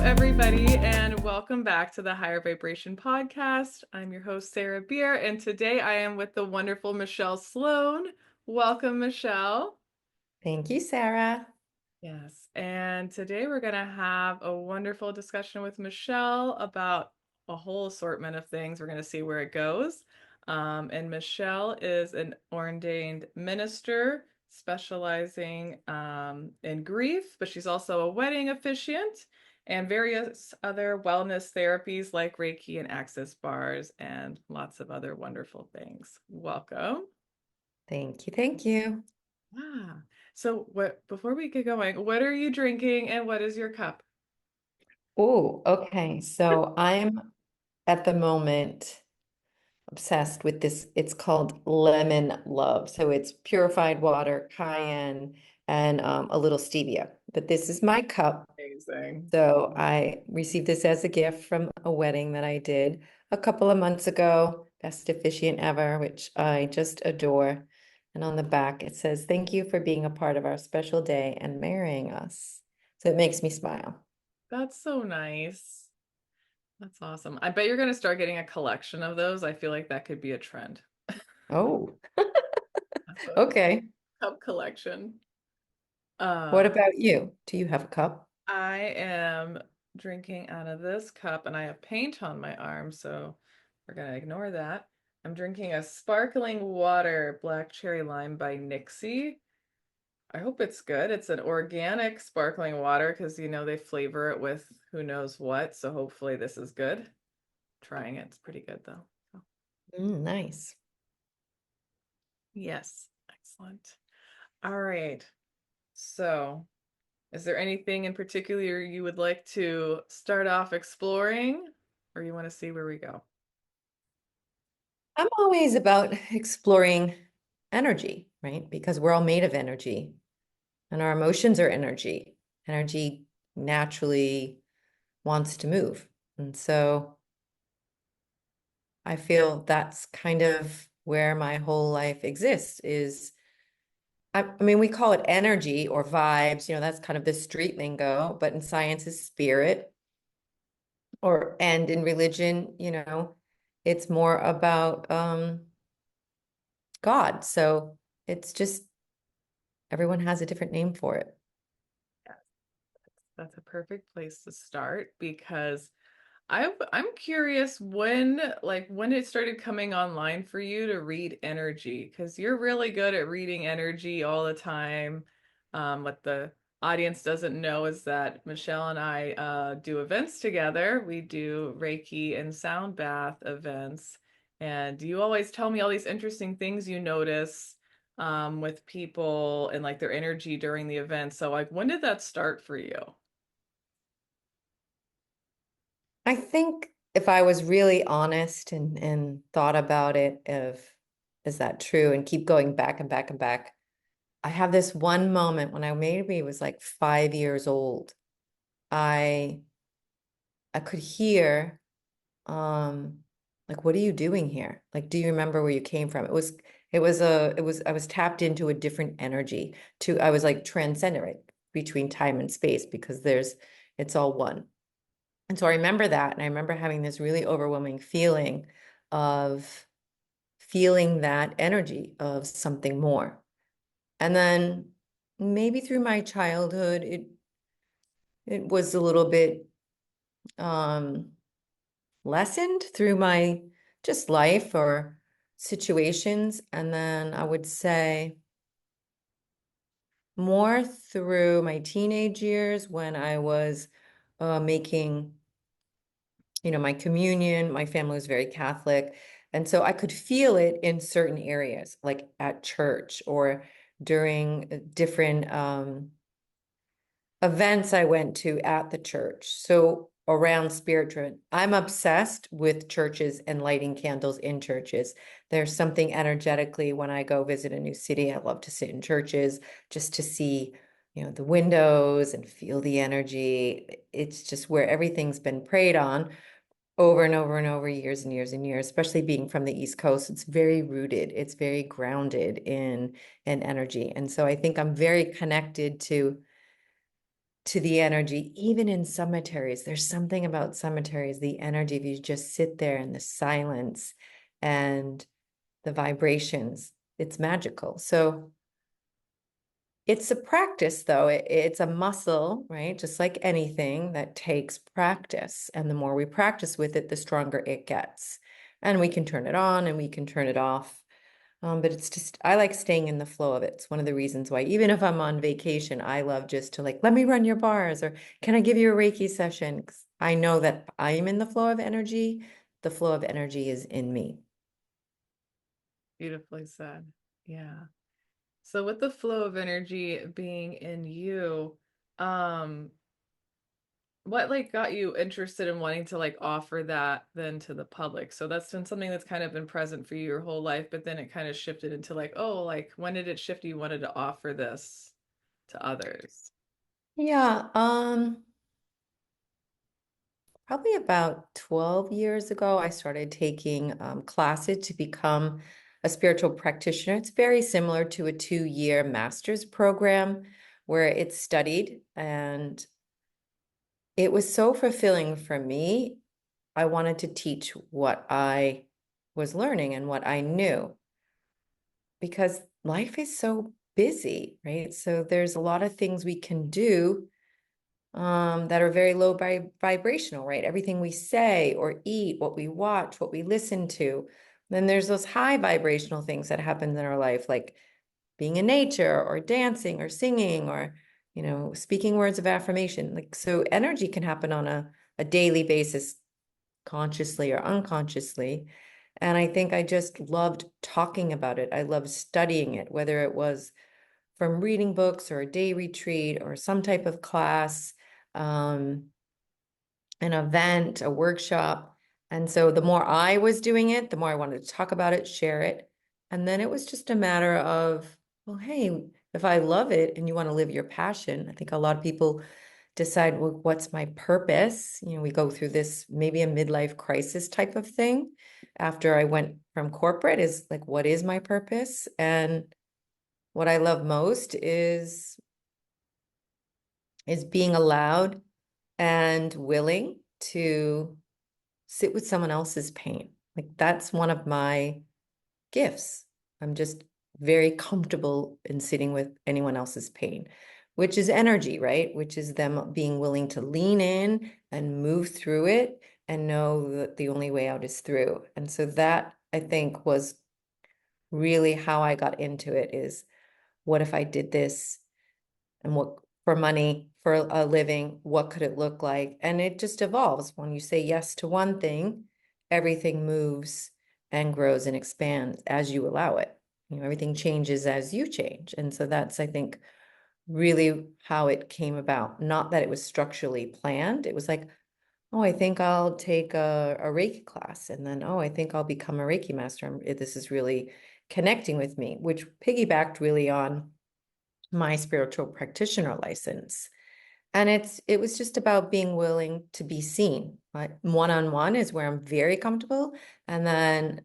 everybody, and welcome back to the Higher Vibration Podcast. I'm your host, Sarah Beer, and today I am with the wonderful Michelle Sloan. Welcome, Michelle. Thank you, Sarah. Yes, and today we're going to have a wonderful discussion with Michelle about a whole assortment of things. We're going to see where it goes. And Michelle is an ordained minister specializing in grief, but she's also a wedding officiant and various other wellness therapies like Reiki and access bars and lots of other wonderful things. Welcome. Thank you. Thank you. Ah, so before we get going, what are you drinking and what is your cup? Oh, okay. So I'm at the moment obsessed with this. It's called Lemon Love. So it's purified water, cayenne, and a little stevia. But this is my cup. Amazing. So I received this as a gift from a wedding that I did a couple of months ago. Best officiant ever, which I just adore. And on the back, it says, "Thank you for being a part of our special day and marrying us." So it makes me smile. That's so nice. That's awesome. I bet you're going to start getting a collection of those. I feel like that could be a trend. Oh, That's a okay. cup collection. What Uh, about you? Do you have a cup? I am drinking out of this cup and I have paint on my arm, so we're going to ignore that. I'm drinking a sparkling water black cherry lime by Nixie. I hope it's good. It's an organic sparkling water because they flavor it with who knows what. So hopefully this is good. Trying it. It's pretty good though. So, Nice. yes, excellent. All right. So, is there anything in particular you would like to start off exploring, or you want to see where we go? I'm always about exploring energy, right? Because we're all made of energy and our emotions are energy. Energy naturally wants to move. And so I feel that's kind of where my whole life exists is I mean, we call it energy or vibes, that's kind of the street lingo, but in science is spirit and in religion, it's more about God. So it's just everyone has a different name for it. Yes, that's a perfect place to start because I'm curious when it started coming online for you to read energy because you're really good at reading energy all the time. What the audience doesn't know is that Michelle and I do events together. We do Reiki and Sound Bath events, and you always tell me all these interesting things you notice with people and like their energy during the event. So like, when did that start for you? I think if I was really honest and thought about it, is that true? And keep going back and back and back. I have this one moment when I maybe was like 5 years old. I I could hear um like, what are you doing here? Like, do you remember where you came from? I was tapped into a different energy to I was like transcendent right, between time and space because it's all one. And so I remember that, and I remember having this really overwhelming feeling of feeling that energy of something more. And then maybe through my childhood, it was a little bit um lessened through my just life or situations. And then I would say more through my teenage years when I was making, my communion. My family was very Catholic. And so I could feel it in certain areas, like at church or during different events I went to at the church. So around spiritual, I'm obsessed with churches and lighting candles in churches. There's something energetically when I go visit a new city. I love to sit in churches just to see, the windows and feel the energy. It's just where everything's been prayed on over and over and over years and years and years, especially being from the East Coast. It's very rooted, it's very grounded in energy. And so I think I'm very connected to to the energy, even in cemeteries. There's something about cemeteries, the energy, if you just sit there in the silence and the vibrations, it's magical. So it's a practice, though. It's a muscle, right? Just like anything that takes practice. And the more we practice with it, the stronger it gets. And we can turn it on and we can turn it off. But it's just, I like staying in the flow of it. It's one of the reasons why, even if I'm on vacation, I love just to like, let me run your bars, or can I give you a Reiki session? 'Cause I know that I'm in the flow of energy. The flow of energy is in me. Beautifully said. Yeah. So with the flow of energy being in you, um, what like got you interested in wanting to like offer that then to the public? So that's been something that's kind of been present for you your whole life, but then it kind of shifted into like, oh, like when did it shift you wanted to offer this to others? Yeah, probably about 12 years ago, I started taking classes to become a spiritual practitioner. It's very similar to a 2-year master's program where it's studied, and it was so fulfilling for me. I wanted to teach what I was learning and what I knew because life is so busy, right? So there's a lot of things we can do that are very low vibrational, right? Everything we say or eat, what we watch, what we listen to. Then there's those high vibrational things that happen in our life, like being in nature or dancing or singing or, speaking words of affirmation. Like, so energy can happen on a daily basis, consciously or unconsciously. And I think I just loved talking about it. I loved studying it, whether it was from reading books or a day retreat or some type of class, um, an event, a workshop. And so the more I was doing it, the more I wanted to talk about it, share it. And then it was just a matter of, well, hey, if I love it and you want to live your passion, I think a lot of people decide, well, what's my purpose? We go through this maybe a midlife crisis type of thing after I went from corporate is like, what is my purpose? And what I love most is being allowed and willing to sit with someone else's pain. Like that's one of my gifts. I'm just very comfortable in sitting with anyone else's pain, which is energy, right? Which is them being willing to lean in and move through it and know that the only way out is through. And so that I think was really how I got into it is what if I did this and what for money, for a living, what could it look like? And it just evolves. When you say yes to one thing, everything moves and grows and expands as you allow it. Everything changes as you change. And so that's, I think, really how it came about. Not that it was structurally planned. It was like, oh, I think I'll take a Reiki class. And then, oh, I think I'll become a Reiki master. This is really connecting with me, which piggybacked really on my spiritual practitioner license. And it was just about being willing to be seen. One-on-one is where I'm very comfortable. And then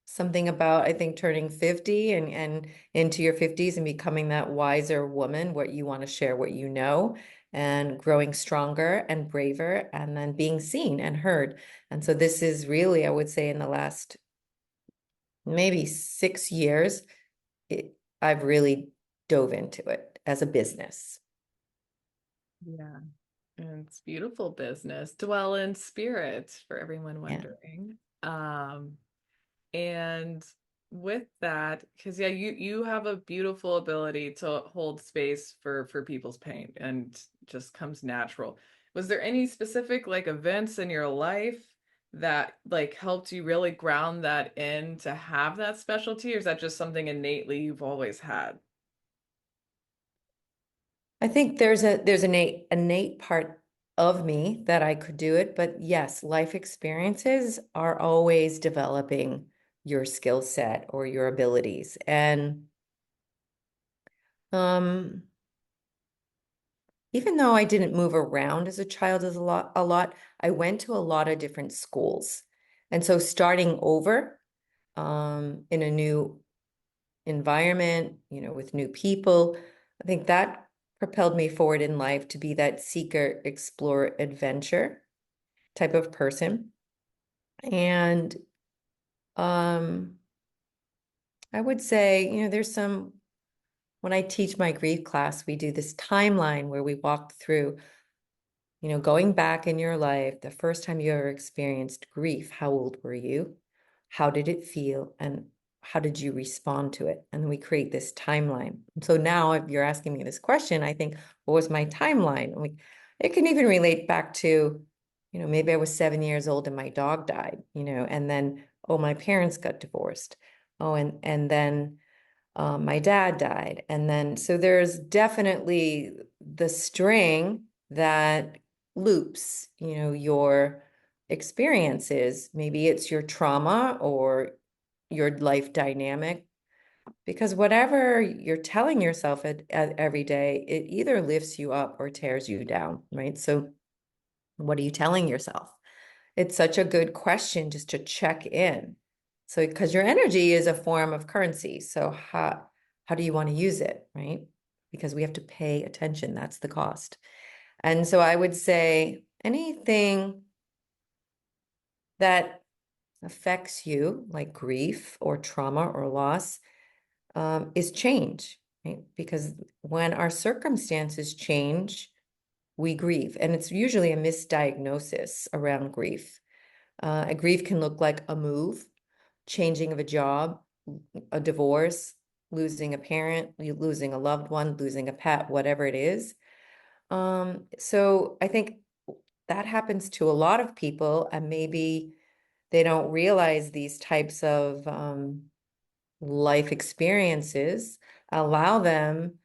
something about, I think, turning 50 and into your 50s and becoming that wiser woman, what you want to share, what you know, and growing stronger and braver, and then being seen and heard. And so this is really, I would say, in the last maybe 6 years, I've really dove into it as a business. Yeah. And it's beautiful business. Dwell in spirit for everyone Yeah. wondering. And with that, because yeah, you have a beautiful ability to hold space for people's pain and just comes natural. Was there any specific like events in your life that like helped you really ground that in to have that specialty, or is that just something innately you've always had? I think there's an innate part of me that I could do it, but yes, life experiences are always developing your skill set or your abilities. And um, even though I didn't move around as a child as a lot, I went to a lot of different schools. And so starting over in a new environment, with new people, I think that propelled me forward in life to be that seeker, explorer, adventure type of person. And um, I would say, there's when I teach my grief class, we do this timeline where we walk through, going back in your life, the first time you ever experienced grief, how old were you? How did it feel? And how did you respond to it? And then we create this timeline. So now, if you're asking me this question, I think, what was my timeline? It can even relate back to, maybe I was 7 years old and my dog died, and then, oh, my parents got divorced. Oh, and then my dad died. And then, so there's definitely the string that loops, your experiences. Maybe it's your trauma or your life dynamic, because whatever you're telling yourself at every day, it either lifts you up or tears you down, right? So what are you telling yourself? It's such a good question just to check in. So, because your energy is a form of currency. So how do you want to use it, right? Because we have to pay attention. That's the cost. And so I would say anything that affects you, like grief or trauma or loss, is change, right? Because when our circumstances change, we grieve. And it's usually a misdiagnosis around grief. A grief can look like a move, changing of a job, a divorce, losing a parent, losing a loved one, losing a pet, whatever it is. So I think that happens to a lot of people, and maybe they don't realize these types of life experiences allow them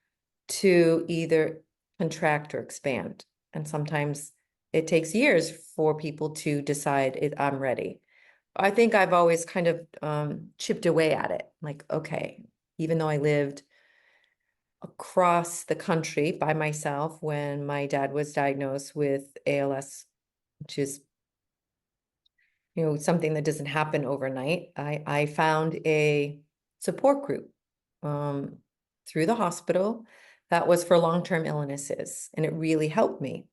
to either contract or expand. And sometimes it takes years for people to decide I'm ready. I think I've always kind of chipped away at it. Like, okay, even though I lived across the country by myself when my dad was diagnosed with ALS, which is, something that doesn't happen overnight, I found a support group um, through the hospital that was for long-term illnesses, and it really helped me.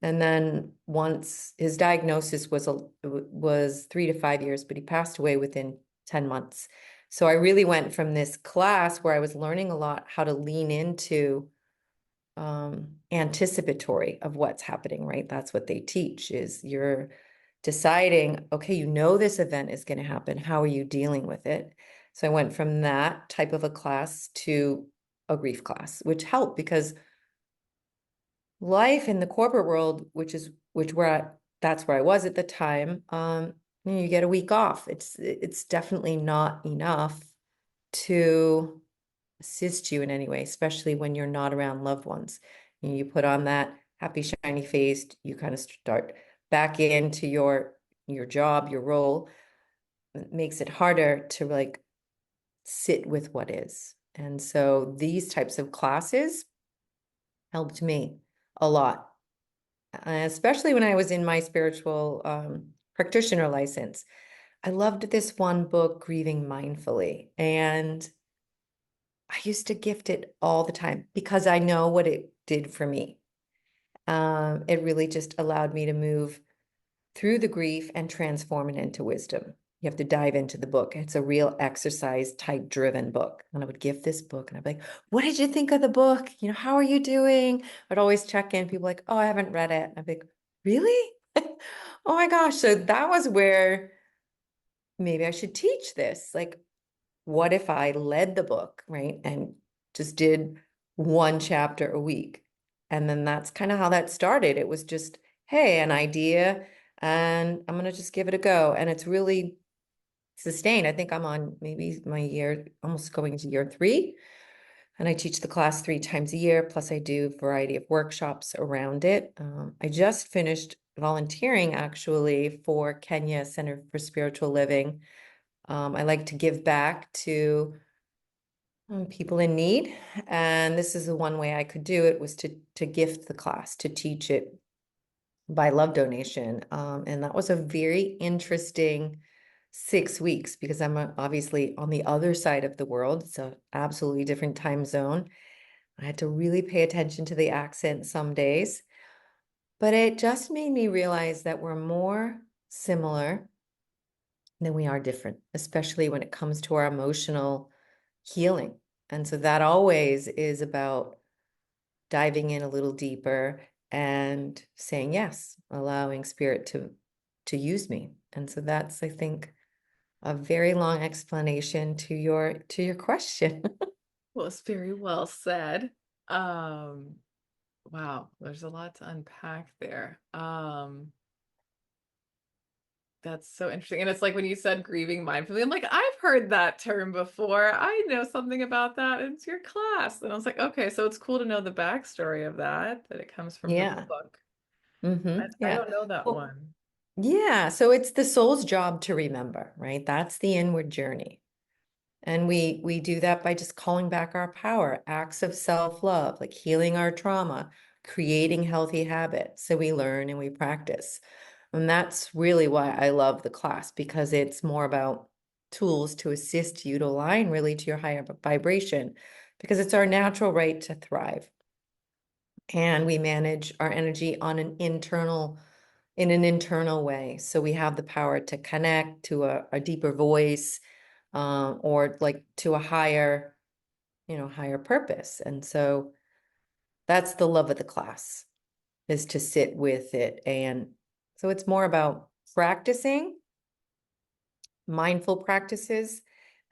And then once his diagnosis was 3 to 5 years, but he passed away within 10 months. So I really went from this class where I was learning a lot how to lean into anticipatory of what's happening, right? That's what they teach is you're deciding, okay, this event is going to happen. How are you dealing with it? So I went from that type of a class to a grief class, which helped because life in the corporate world, that's where I was at the time. You get a week off. It's definitely not enough to assist you in any way, especially when you're not around loved ones. You put on that happy, shiny face, you kind of start back into your job, your role. It makes it harder to like sit with what is. And so these types of classes helped me a lot, especially when I was in my spiritual practitioner license. I loved this one book, Grieving Mindfully, and I used to gift it all the time because I know what it did for me. It really just allowed me to move through the grief and transform it into wisdom. You have to dive into the book. It's a real exercise type driven book. And I would gift this book and I'd be like, what did you think of the book? How are you doing? I'd always check in. People like, oh, I haven't read it. I'd be like, really? Oh my gosh. So that was where maybe I should teach this. Like, what if I led the book, right? And just did one chapter a week. And then that's kind of how that started. It was just, hey, an idea, and I'm going to just give it a go. And it's really sustained. I think I'm on maybe my year, almost going to year 3. And I teach the class 3 times a year. Plus, I do a variety of workshops around it. I just finished volunteering actually for Kenya Center for Spiritual Living. I like to give back to people in need. And this is the one way I could do it was to gift the class, to teach it by love donation. And that was a very interesting 6 weeks because I'm obviously on the other side of the world. It's an absolutely different time zone. I had to really pay attention to the accent some days, but it just made me realize that we're more similar than we are different, especially when it comes to our emotional healing. And so that always is about diving in a little deeper and saying yes, allowing spirit to use me. And so that's, I think, a very long explanation to your question. Well, it's very well said. Um, wow, there's a lot to unpack there. That's so interesting. And it's like when you said grieving mindfully, I'm like, I've heard that term before. I know something about that. It's your class. And I was like, okay, so it's cool to know the backstory of that, that it comes from the Yeah. book. I Yeah. don't know that Well, one. yeah. So it's the soul's job to remember, right? That's the inward journey. And we do that by just calling back our power, acts of self-love, like healing our trauma, creating healthy habits. So we learn and we practice. And that's really why I love the class, because it's more about tools to assist you to align really to your higher vibration, because it's our natural right to thrive. And we manage our energy on in an internal way. So we have the power to connect to a deeper voice, or like to a higher, higher purpose. And so that's the love of the class, is to sit with it. And so it's more about practicing mindful practices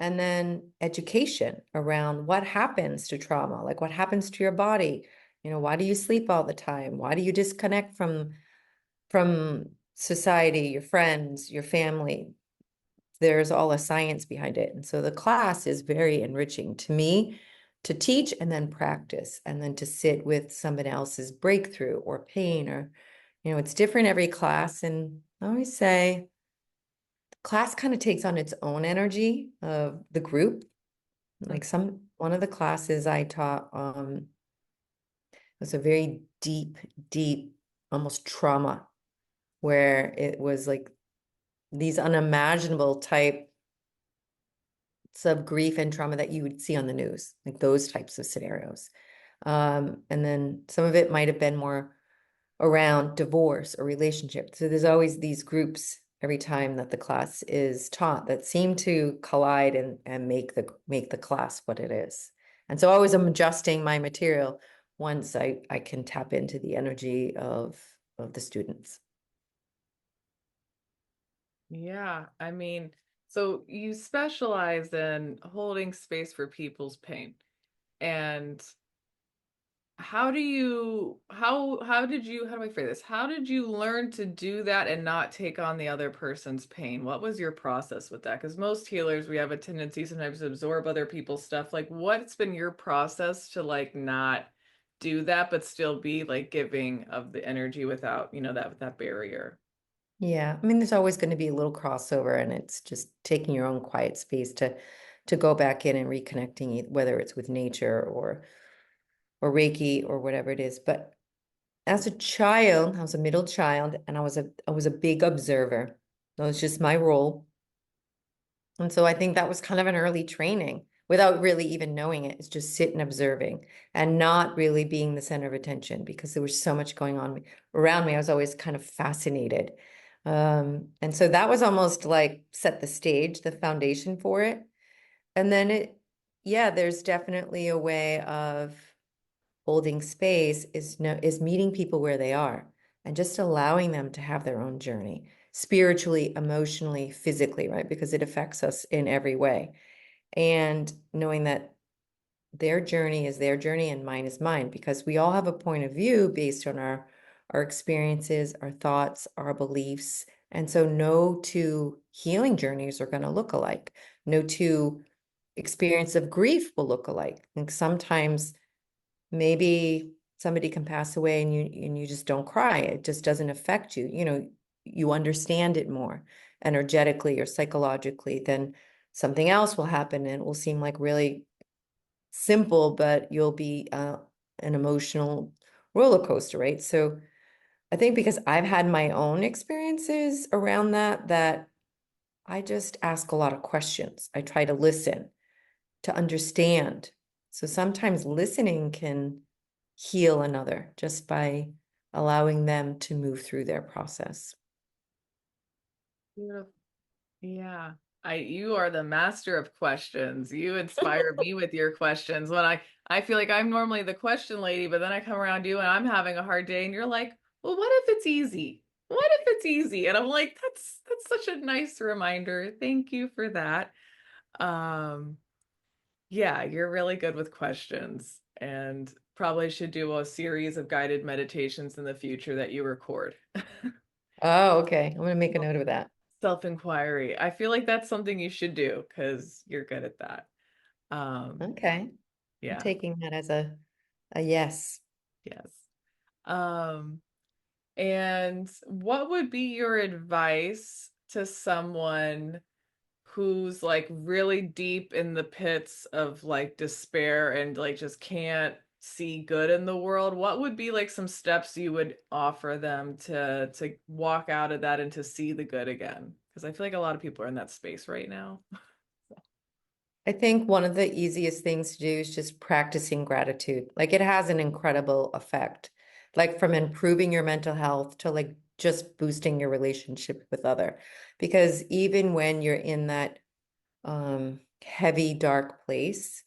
and then education around what happens to trauma, like what happens to your body. Why do you sleep all the time? Why do you disconnect from society, your friends, your family? There's all a science behind it. And so the class is very enriching to me to teach and then practice and then to sit with somebody else's breakthrough or pain, or, it's different every class. And I always say class kind of takes on its own energy of the group. Like one of the classes I taught was a very deep, deep, almost trauma, where it was like these unimaginable types of grief and trauma that you would see on the news, like those types of scenarios. And then some of it might have been more around divorce or relationship. So there's always these groups every time that the class is taught that seem to collide and make the class what it is. And so always I'm adjusting my material once I can tap into the energy of the students. Yeah, I mean, so you specialize in holding space for people's pain. And how do I phrase this? How did you learn to do that and not take on the other person's pain? What was your process with that? Because most healers, we have a tendency sometimes to absorb other people's stuff. Like, what's been your process to like not do that, but still be like giving of the energy without, that barrier? Yeah, I mean, there's always going to be a little crossover, and it's just taking your own quiet space to go back in and reconnecting, whether it's with nature or Reiki or whatever it is. But as a child, I was a middle child, and I was a big observer. That was just my role. And so I think that was kind of an early training without really even knowing it. It's just sitting observing and not really being the center of attention, because there was so much going on around me. I was always kind of fascinated. And so that was almost like set the stage, the foundation for it. And then yeah, there's definitely a way of holding space, is meeting people where they are and just allowing them to have their own journey, spiritually, emotionally, physically, right? Because it affects us in every way. And knowing that their journey is their journey and mine is mine, because we all have a point of view based on our experiences, our thoughts, our beliefs. And so no two healing journeys are going to look alike. No two experience of grief will look alike. And sometimes maybe somebody can pass away and you just don't cry. It just doesn't affect you. You understand it more energetically or psychologically. Then something else will happen and it will seem like really simple, but you'll be an emotional roller coaster, right? So I think because I've had my own experiences around that I just ask a lot of questions. I try to listen, to understand. So sometimes listening can heal another just by allowing them to move through their process. Beautiful. Yeah. You are the master of questions. You inspire me with your questions. I feel like I'm normally the question lady, but then I come around you and I'm having a hard day and you're like, "Well, what if it's easy? What if it's easy?" And I'm like, "That's such a nice reminder. Thank you for that." Um, yeah, you're really good with questions and probably should do a series of guided meditations in the future that you record. Oh, okay. I'm going to make a note of that. Self-inquiry. I feel like that's something you should do because you're good at that. Um, Okay. I'm yeah, taking that as a yes. yes. Um, and what would be your advice to someone who's like really deep in the pits of like despair and like just can't see good in the world? What would be like some steps you would offer them to walk out of that and to see the good again? Because I feel like a lot of people are in that space right now. I think one of the easiest things to do is just practicing gratitude. Like it has an incredible effect, like from improving your mental health to like just boosting your relationship with other. Because even when you're in that heavy, dark place,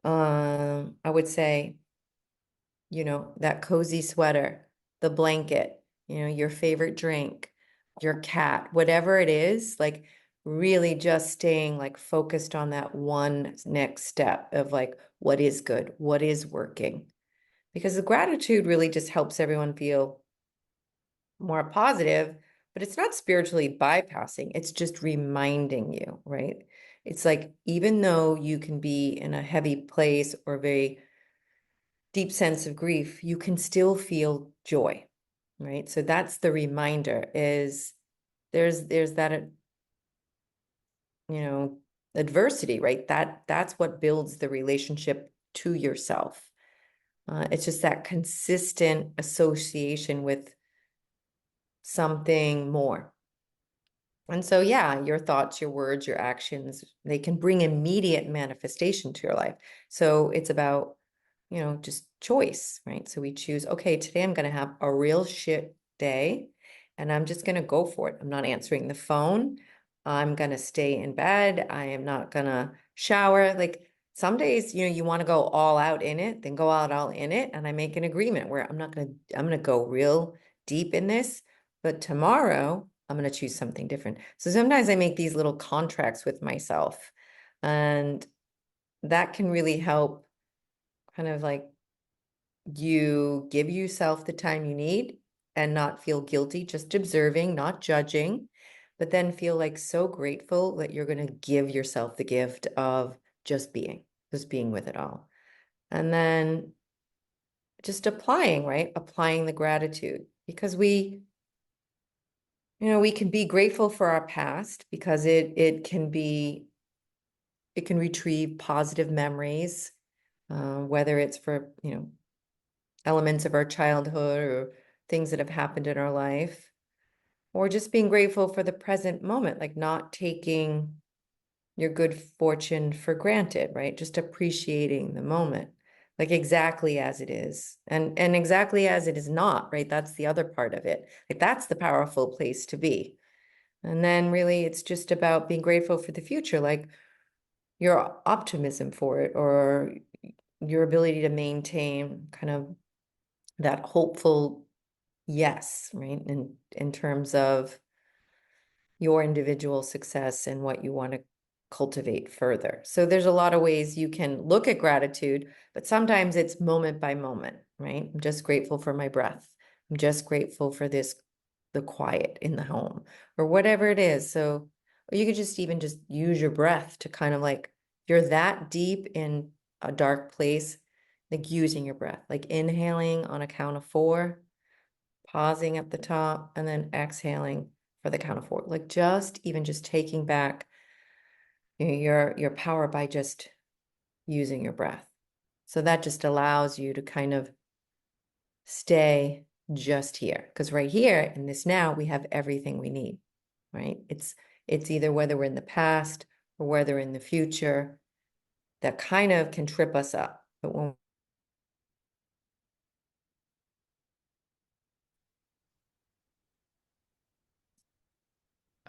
I would say, that cozy sweater, the blanket, your favorite drink, your cat, whatever it is, like really just staying like focused on that one next step of like what is good, what is working. Because the gratitude really just helps everyone feel more positive, but it's not spiritually bypassing, it's just reminding you, right? It's like even though you can be in a heavy place or very deep sense of grief, you can still feel joy, right? So that's the reminder is there's that you know adversity, right? That's what builds the relationship to yourself. It's just that consistent association with something more. And so, yeah, your thoughts, your words, your actions, they can bring immediate manifestation to your life. So it's about, just choice, right? So we choose, okay, today I'm going to have a real shit day and I'm just going to go for it. I'm not answering the phone. I'm going to stay in bed. I am not going to shower. Like some days, you want to go all out in it, then go out all in it. And I make an agreement where I'm going to go real deep in this. But tomorrow, I'm going to choose something different. So sometimes I make these little contracts with myself, and that can really help kind of like you give yourself the time you need and not feel guilty, just observing, not judging, but then feel like so grateful that you're going to give yourself the gift of just being with it all. And then just applying, right? Applying the gratitude because we can be grateful for our past because it can retrieve positive memories, whether it's for, elements of our childhood or things that have happened in our life, or just being grateful for the present moment, like not taking your good fortune for granted, right? Just appreciating the moment, like exactly as it is and exactly as it is not, right? That's the other part of it. Like that's the powerful place to be. And then really it's just about being grateful for the future, like your optimism for it or your ability to maintain kind of that hopeful yes, right? In terms of your individual success and what you want to cultivate further. So there's a lot of ways you can look at gratitude, but sometimes it's moment by moment, right? I'm just grateful for my breath. I'm just grateful for the quiet in the home or whatever it is. So or you could just even just use your breath to kind of like, if you're that deep in a dark place, like using your breath, like inhaling on a count of 4, pausing at the top, and then exhaling for the count of 4. Like just even just taking back your power by just using your breath. So that just allows you to kind of stay just here. Because right here in this now, we have everything we need, right? It's either whether we're in the past or whether in the future, that kind of can trip us up. But when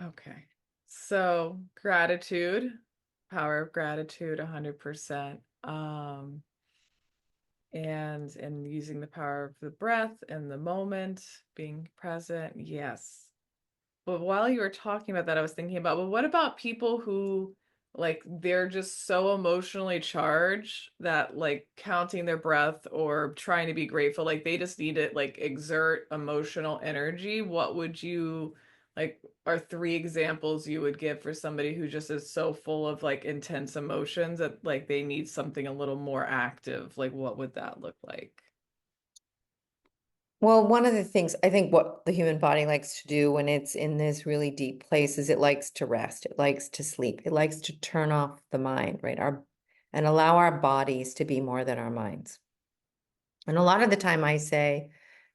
Okay. So gratitude, power of gratitude, 100%. And using the power of the breath and the moment, being present. Yes. But while you were talking about that, I was thinking about, well, what about people who like they're just so emotionally charged that like counting their breath or trying to be grateful, like they just need to like exert emotional energy. What would you like are three examples you would give for somebody who just is so full of like intense emotions that like they need something a little more active? Like what would that look like? Well, one of the things I think what the human body likes to do when it's in this really deep place is it likes to rest. It likes to sleep. It likes to turn off the mind, right? And allow our bodies to be more than our minds. And a lot of the time I say,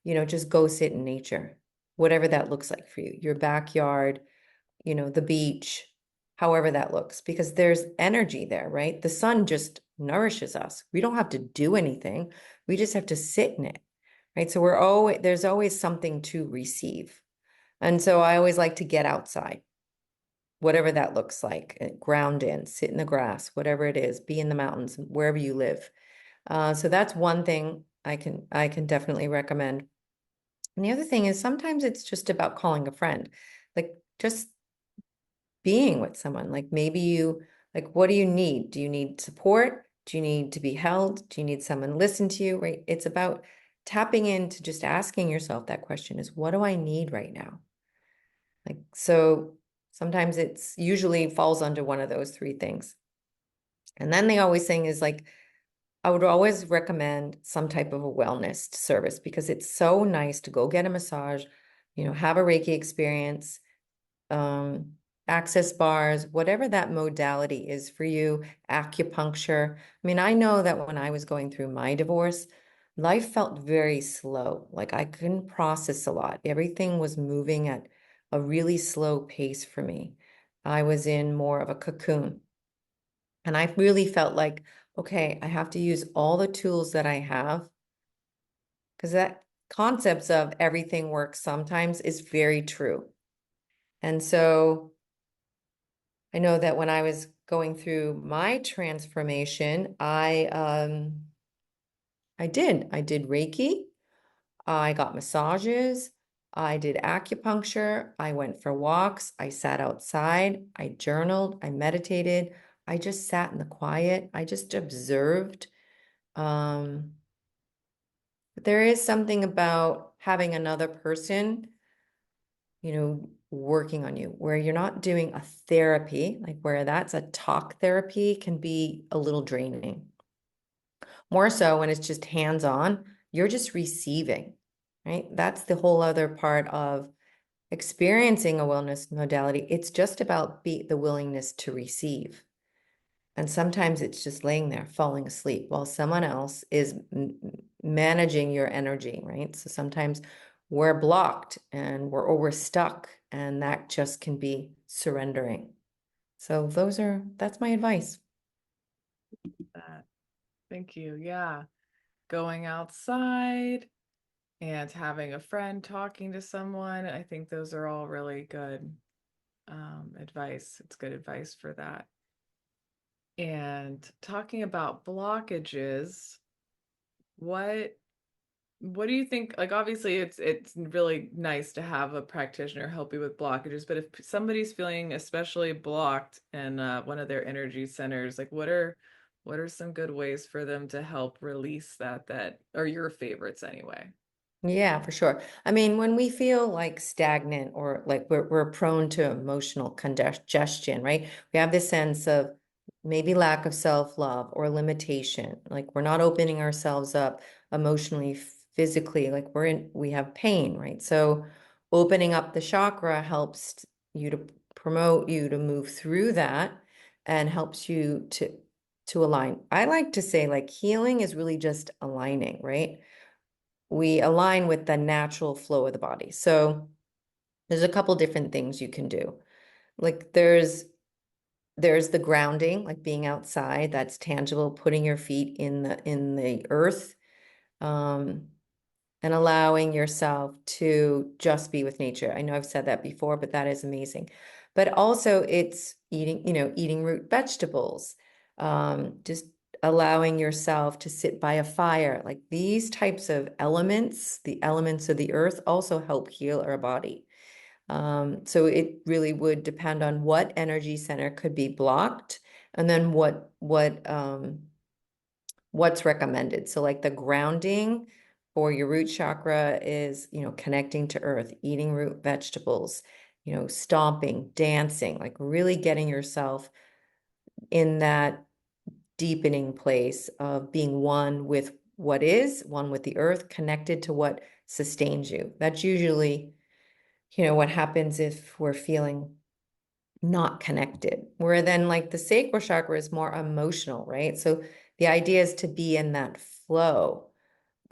just go sit in nature, whatever that looks like for you, your backyard, the beach, however that looks, because there's energy there, right? The sun just nourishes us. We don't have to do anything. We just have to sit in it, right? So there's always something to receive. And so I always like to get outside, whatever that looks like, ground in, sit in the grass, whatever it is, be in the mountains, wherever you live. So that's one thing I can definitely recommend. And the other thing is sometimes it's just about calling a friend, like just being with someone. Like maybe like, what do you need? Do you need support? Do you need to be held? Do you need someone to listen to you? Right? It's about tapping into just asking yourself that question is, what do I need right now? Like, so sometimes it's usually falls under one of those three things. And then the always thing is like, I would always recommend some type of a wellness service because it's so nice to go get a massage, have a Reiki experience, um, access bars, whatever that modality is for you, acupuncture. I mean, I know that when I was going through my divorce, life felt very slow. Like I couldn't process a lot. Everything was moving at a really slow pace for me. I was in more of a cocoon. And I really felt like, okay, I have to use all the tools that I have because that concepts of everything works sometimes is very true. And so I know that when I was going through my transformation, I did Reiki, I got massages, I did acupuncture, I went for walks, I sat outside, I journaled, I meditated, I just sat in the quiet, I just observed. Um, but there is something about having another person, working on you, where you're not doing a therapy, like where that's a talk therapy can be a little draining. More so when it's just hands-on, you're just receiving, right? That's the whole other part of experiencing a wellness modality. It's just about the willingness to receive. And sometimes it's just laying there, falling asleep while someone else is managing your energy, right? So sometimes we're blocked or we're stuck, and that just can be surrendering. So that's my advice. That. Thank you. Yeah. Going outside and having a friend talking to someone. I think those are all really good advice. It's good advice for that. And talking about blockages, what what do you think? Like obviously it's really nice to have a practitioner help you with blockages, but if somebody's feeling especially blocked in one of their energy centers, like what are some good ways for them to help release that are your favorites anyway? Yeah, for sure. I mean, when we feel like stagnant or like we're prone to emotional congestion, right? We have this sense of maybe lack of self-love or limitation. Like we're not opening ourselves up emotionally, physically, like we have pain, right? So opening up the chakra helps you to promote you to move through that and helps you to align. I like to say like healing is really just aligning, right? We align with the natural flow of the body. So there's a couple different things you can do. Like there's the grounding, like being outside, that's tangible, putting your feet in the earth, um, and allowing yourself to just be with nature. I know I've said that before, but that is amazing. But also it's eating, eating root vegetables, just allowing yourself to sit by a fire. Like these types of elements, the elements of the earth also help heal our body. So it really would depend on what energy center could be blocked, and then what's recommended. So like the grounding for your root chakra is, connecting to earth, eating root vegetables, stomping, dancing, like really getting yourself in that deepening place of being one with what is, one with the earth, connected to what sustains you. That's usually, what happens if we're feeling not connected. Where then like the sacral chakra is more emotional, right? So the idea is to be in that flow,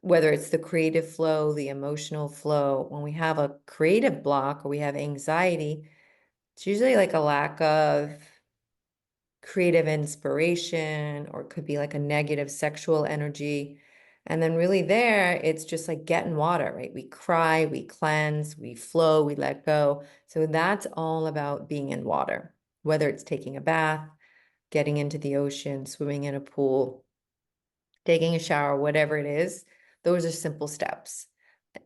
whether it's the creative flow, the emotional flow. When we have a creative block or we have anxiety, it's usually like a lack of creative inspiration, or it could be like a negative sexual energy. And then really there, it's just like getting water, right? We cry, we cleanse, we flow, we let go. So that's all about being in water, whether it's taking a bath, getting into the ocean, swimming in a pool, taking a shower, whatever it is. Those are simple steps.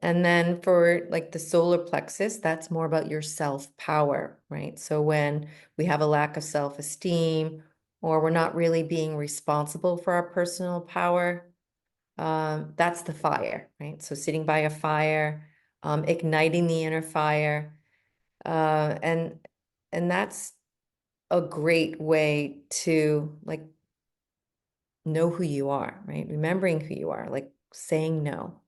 And then for like the solar plexus, that's more about your self-power, right? So when we have a lack of self-esteem, or we're not really being responsible for our personal power, that's the fire, right? So sitting by a fire, igniting the inner fire, uh, and and that's a great way to like know who you are, right? Remembering who you are, like saying no,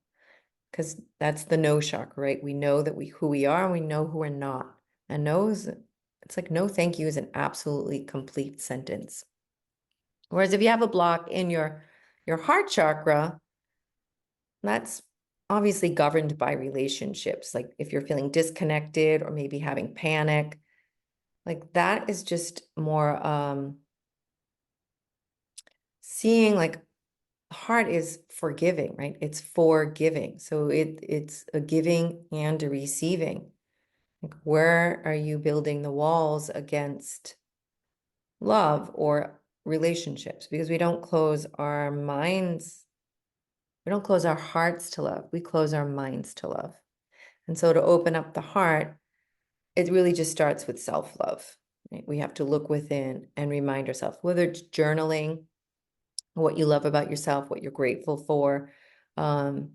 because that's the no chakra, right? We know that who we are, and we know who we're not. And no is, it's like no thank you is an absolutely complete sentence. Whereas if you have a block in your heart chakra, that's obviously governed by relationships. Like if you're feeling disconnected or maybe having panic, like that is just more seeing like heart is forgiving, right? It's forgiving. So it's a giving and a receiving. Like where are you building the walls against love or relationships? Because we don't close our minds, we don't close our hearts to love, we close our minds to love. And so to open up the heart, it really just starts with self-love. Right? We have to look within and remind ourselves, whether it's journaling, what you love about yourself, what you're grateful for, um,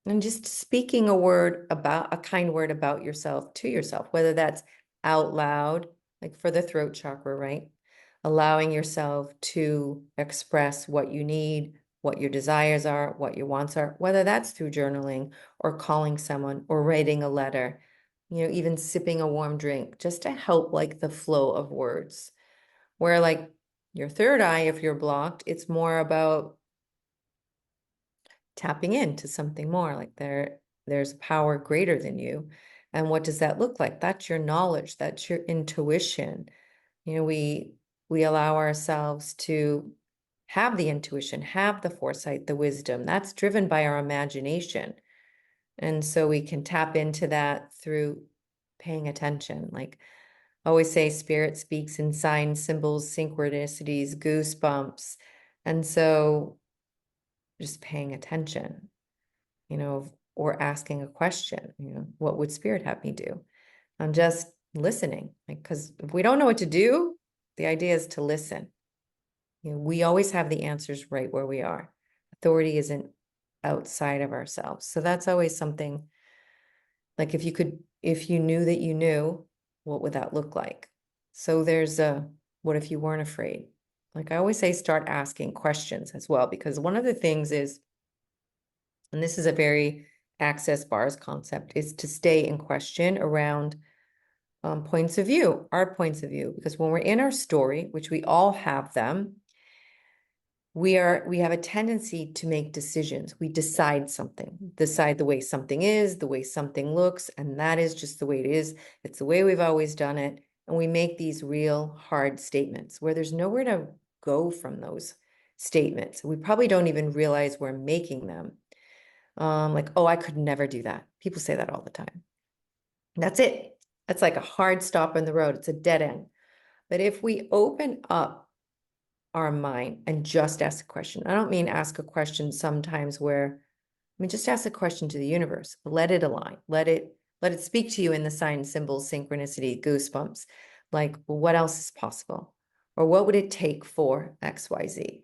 and just speaking a kind word about yourself to yourself, whether that's out loud, like for the throat chakra, right? Allowing yourself to express what you need, what your desires are, what your wants are, whether that's through journaling or calling someone or writing a letter, even sipping a warm drink, just to help like the flow of words. Where like your third eye, if you're blocked, it's more about tapping into something more, like there's power greater than you. And what does that look like? That's your knowledge, that's your intuition. We allow ourselves to have the intuition, have the foresight, the wisdom that's driven by our imagination. And so we can tap into that through paying attention. Like I always say, spirit speaks in signs, symbols, synchronicities, goosebumps. And so just paying attention, or asking a question, what would spirit have me do? I'm just listening, like, because if we don't know what to do, the idea is to listen. We always have the answers right where we are. Authority isn't outside of ourselves. So that's always something like if you knew that you knew, what would that look like? So there's what if you weren't afraid? Like I always say, start asking questions as well, because one of the things is, and this is a very access bars concept, is to stay in question around points of view, our points of view. Because when we're in our story, which we all have them, we have a tendency to make decisions. We decide the way something is, the way something looks, and that is just the way it is. It's the way we've always done it. and we make these real hard statements where there's nowhere to go from those statements. We probably don't even realize we're making them. Like, oh, I could never do that. People say that all the time. That's it. That's like a hard stop in the road. It's a dead end. But if we open up our mind and just ask a question, I don't mean ask a question sometimes where, I mean, just ask a question to the universe. Let it align. Let it speak to you in the signs, symbols, synchronicity, goosebumps. Like, well, what else is possible? Or what would it take for XYZ?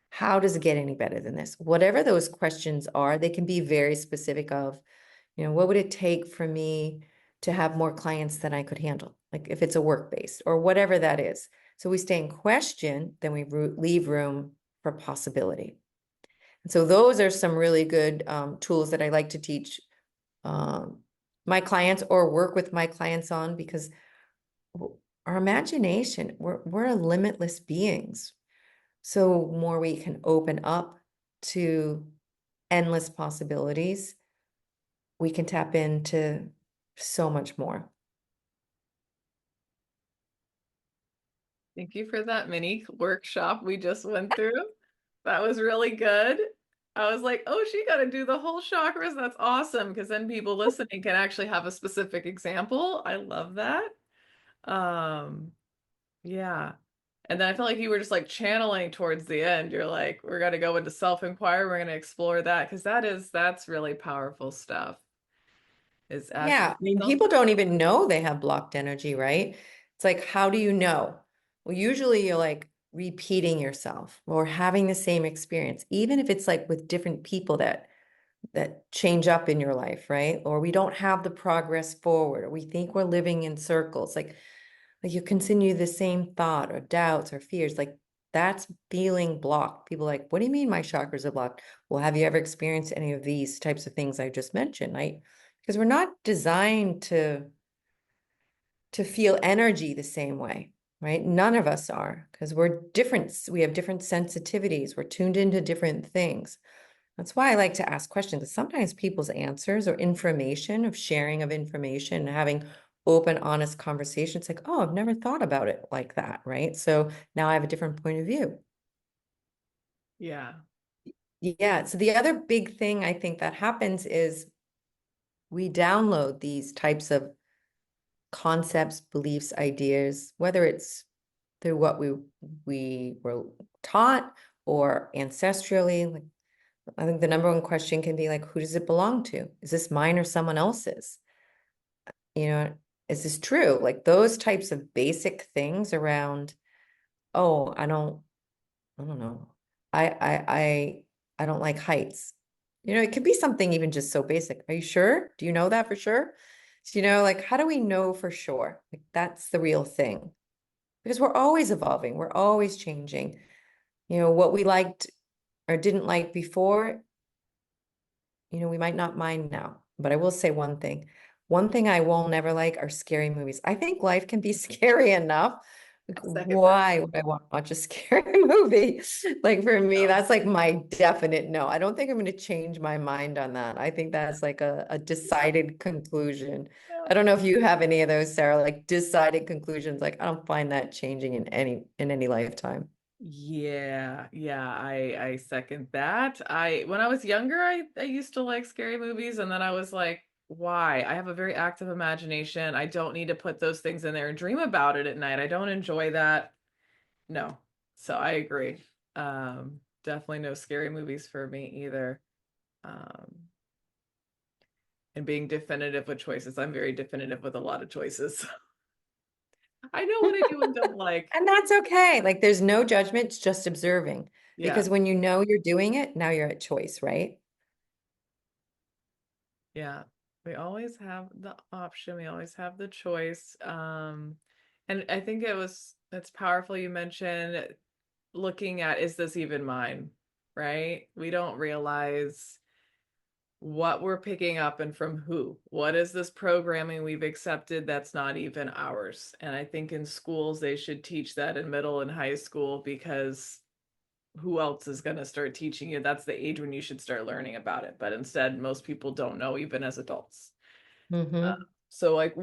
How does it get any better than this? Whatever those questions are, they can be very specific of, what would it take for me to have more clients than I could handle? Like if it's a work-based or whatever that is. So we stay in question, then we leave room for possibility. And so those are some really good tools that I like to teach um, my clients or work with my clients on, because our imagination, we're limitless beings. So more we can open up to endless possibilities, we can tap into so much more. Thank you for that mini workshop we just went through. That was really good. I was like, oh, she got to do the whole chakras. That's awesome. Because then people listening can actually have a specific example. I love that. Um, yeah. And then I felt like you were just like channeling towards the end. You're like, we're going to go into self-inquiry. We're going to explore that because that's really powerful stuff. Is asking Yeah, I mean, yourself. people don't even know they have blocked energy, right? It's like, how do you know? Well, usually you're like repeating yourself or having the same experience, even if it's like with different people that change up in your life, right? Or we don't have the progress forward, or we think we're living in circles. Like you continue the same thought or doubts or fears, like that's feeling blocked. People are like, what do you mean my chakras are blocked? Well, have you ever experienced any of these types of things I just mentioned, right? Because we're not designed to feel energy the same way, right? None of us are, because we're different. We have different sensitivities. We're tuned into different things. That's why I like to ask questions. Because sometimes people's answers or information of sharing of information and having open, honest conversations, like, oh, I've never thought about it like that, right? So now I have a different point of view. Yeah. Yeah. So the other big thing I think that happens is we download these types of concepts, beliefs, ideas, whether it's through what we were taught or ancestrally. Like, I think the number one question can be like, who does it belong to? Is this mine or someone else's? You know, is this true? Like those types of basic things around, oh, I don't know. I don't like heights. It could be something even just so basic. Are you sure? Do you know that for sure? So, like, how do we know for sure? Like, that's the real thing. Because we're always evolving, we're always changing. What we liked or didn't like before, we might not mind now. But I will say one thing. One thing I will never like are scary movies. I think life can be scary enough. Like, I second that. why would I want to watch a scary movie? Like for me, No. that's like my definite no. I don't think I'm going to change my mind on that. I think that's like a decided conclusion. I No. don't know if you have any of those, Sarah, like decided conclusions. Like I don't find that changing in any lifetime. Yeah, yeah, I second that. I when I was younger, I used to like scary movies, and then I was like, why? I have a very active imagination. I don't need to put those things in there and dream about it at night. I don't enjoy that. No. So I agree. Definitely no scary movies for me either. Um, and being definitive with choices. I'm very definitive with a lot of choices. I know what I do and don't like. And that's okay. Like there's no judgment, it's just observing. Yeah. Because when you know you're doing it, now you're at choice, right? Yeah, we always have the option, we always have the choice. And I think it's powerful you mentioned looking at, is this even mine? Right? We don't realize what we're picking up and from who. What is this programming we've accepted that's not even ours? And I think in schools they should teach that in middle and high school, because who else is going to start teaching you? That's the age when you should start learning about it. But instead, most people don't know, even as adults. Uh, Mm-hmm. so like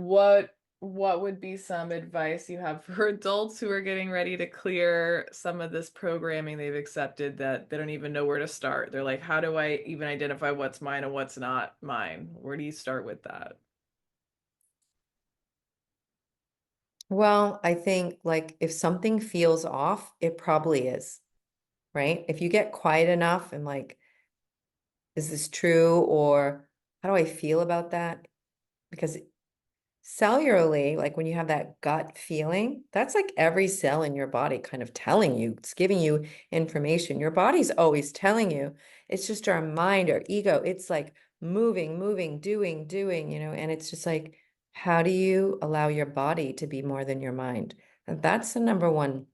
what would be some advice you have for adults who are getting ready to clear some of this programming they've accepted that they don't even know where to start? They're like, how do I even identify what's mine and what's not mine? Where do you start with that? Well, I think like if something feels off, it probably is, right? If you get quiet enough and like, is this true? Or how do I feel about that? Because cellularly, like when you have that gut feeling, that's like every cell in your body kind of telling you, it's giving you information. Your body's always telling you. It's just our mind, our ego. It's like moving, moving, doing, and it's just like, how do you allow your body to be more than your mind? And that's the number one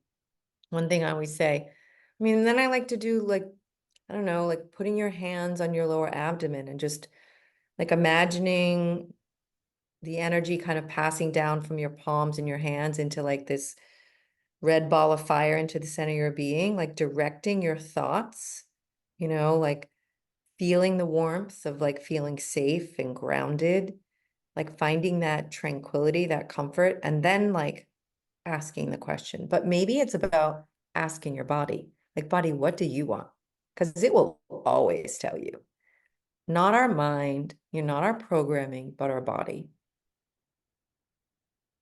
thing I always say. I mean, then I like to do like, I don't know, like putting your hands on your lower abdomen and just like imagining the energy kind of passing down from your palms and your hands into like this red ball of fire into the center of your being, like directing your thoughts, like feeling the warmth of like feeling safe and grounded, like finding that tranquility, that comfort, and then like asking the question. But maybe it's about asking your body, like, body, what do you want? Because it will always tell you, not our mind, not our programming, but our body.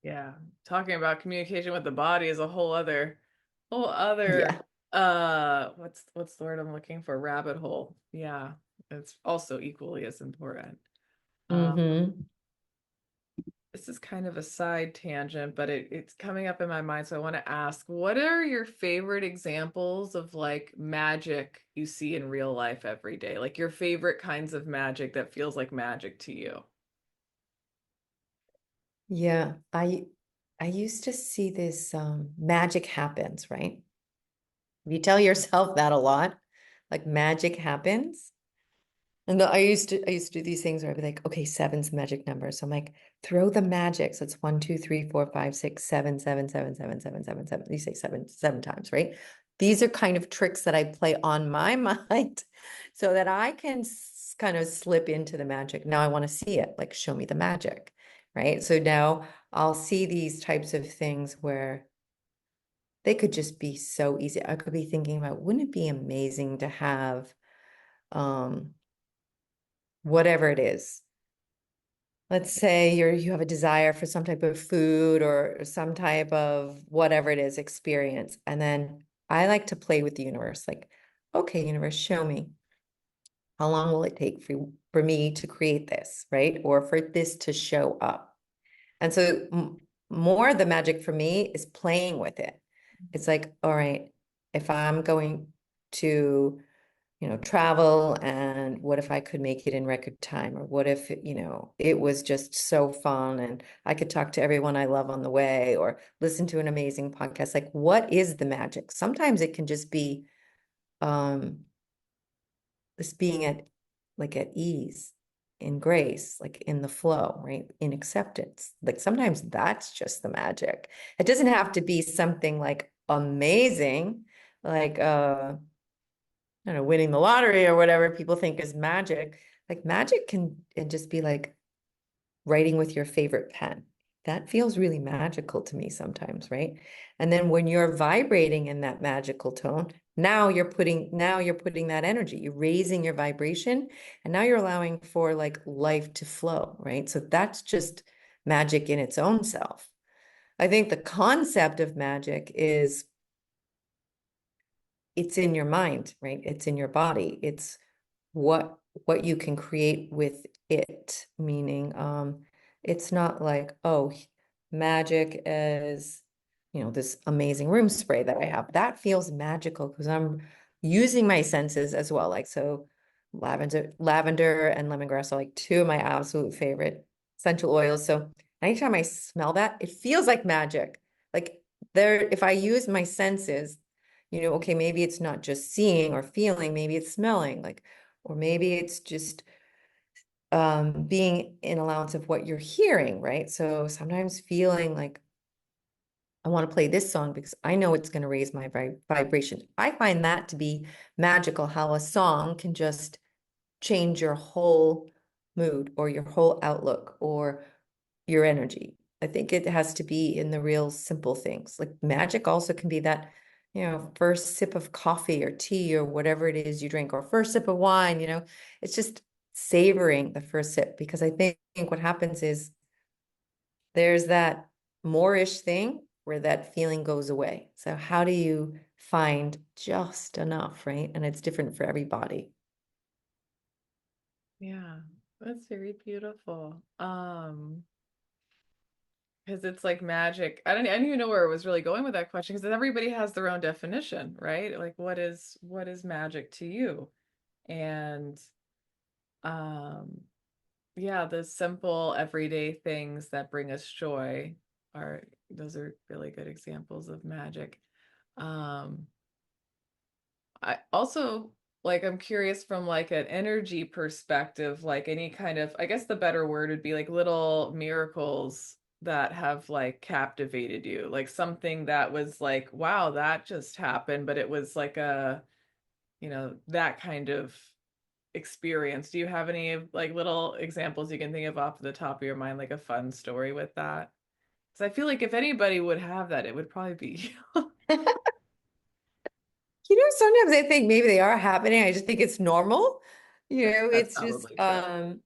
Yeah, talking about communication with the body is a whole other Yeah. what's the word I'm looking for? Rabbit hole. Yeah, it's also equally as important. Mm-hmm. This is kind of a side tangent, but it's coming up in my mind, so I want to ask, what are your favorite examples of like magic you see in real life every day? Like your favorite kinds of magic that feels like magic to you? Yeah, I used to see this magic happens, right? If you tell yourself that a lot, like magic happens. And I used to do these things where I'd be like, okay, seven's the magic number. So I'm like, throw the magic. So it's 1, 2, 3, 4, 5, 6, 7, 7, 7, 7, 7, 7. You say seven times, right? These are kind of tricks that I play on my mind so that I can kind of slip into the magic. Now I want to see it, like show me the magic, right? So now I'll see these types of things where they could just be so easy. I could be thinking about, wouldn't it be amazing to have um whatever it is. Let's say you have a desire for some type of food or some type of whatever it is experience. And then I like to play with the universe. Like, okay, universe, show me. How long will it take for me to create this, right? Or for this to show up? And so more the magic for me is playing with it. It's like, all right, if I'm going to travel, and what if I could make it in record time? Or what if, it was just so fun and I could talk to everyone I love on the way or listen to an amazing podcast? Like, what is the magic? Sometimes it can just be um this being at ease, in grace, like in the flow, right? In acceptance. Like sometimes that's just the magic. It doesn't have to be something like amazing, like I don't know, winning the lottery or whatever people think is magic. Like magic can and just be like writing with your favorite pen. That feels really magical to me sometimes, right? And then when you're vibrating in that magical tone, now you're putting that energy, you're raising your vibration, and now you're allowing for like life to flow, right? So that's just magic in its own self. I think the concept of magic is it's in your mind, right? It's in your body. It's what you can create with it, meaning it's not like, oh, magic is, this amazing room spray that I have. That feels magical because I'm using my senses as well. Like so lavender and lemongrass are like two of my absolute favorite essential oils. So anytime I smell that, it feels like magic. Like there, if I use my senses, okay, maybe it's not just seeing or feeling, maybe it's smelling, like, or maybe it's just being in allowance of what you're hearing, right? So sometimes feeling like I want to play this song because I know it's going to raise my vibration. I find that to be magical, how a song can just change your whole mood or your whole outlook or your energy. I think it has to be in the real simple things. Like magic also can be that, first sip of coffee or tea or whatever it is you drink, or first sip of wine, it's just savoring the first sip. Because I think what happens is there's that more-ish thing where that feeling goes away. So how do you find just enough, right? And it's different for everybody. Yeah, that's very beautiful. Because it's like magic. I don't even know where it was really going with that question because everybody has their own definition, right? Like what is magic to you? And um yeah, the simple everyday things that bring us joy are those are really good examples of magic. Um I also like I'm curious from like an energy perspective, like any kind of, I guess the better word would be like little miracles that have like captivated you, like something that was like, wow, that just happened, but it was like that kind of experience. Do you have any like little examples you can think of off the top of your mind, like a fun story with that? Because I feel like if anybody would have that, it would probably be you. Sometimes I think maybe they are happening. I just think it's normal. That's It's just probably true.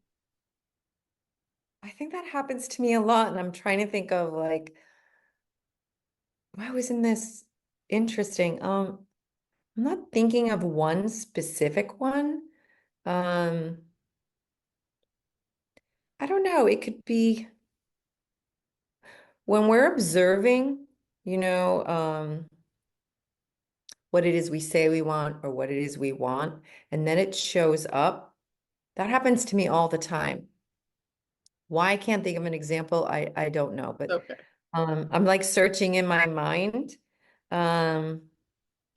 I think that happens to me a lot, and I'm trying to think of like, why wasn't this interesting? I'm not thinking of one specific one. Um, I don't know. It could be when we're observing, you know, um, what it is we say we want or what it is we want, and then it shows up. That happens to me all the time. Why I can't think of an example, I don't know, but Okay. I'm like searching in my mind, um,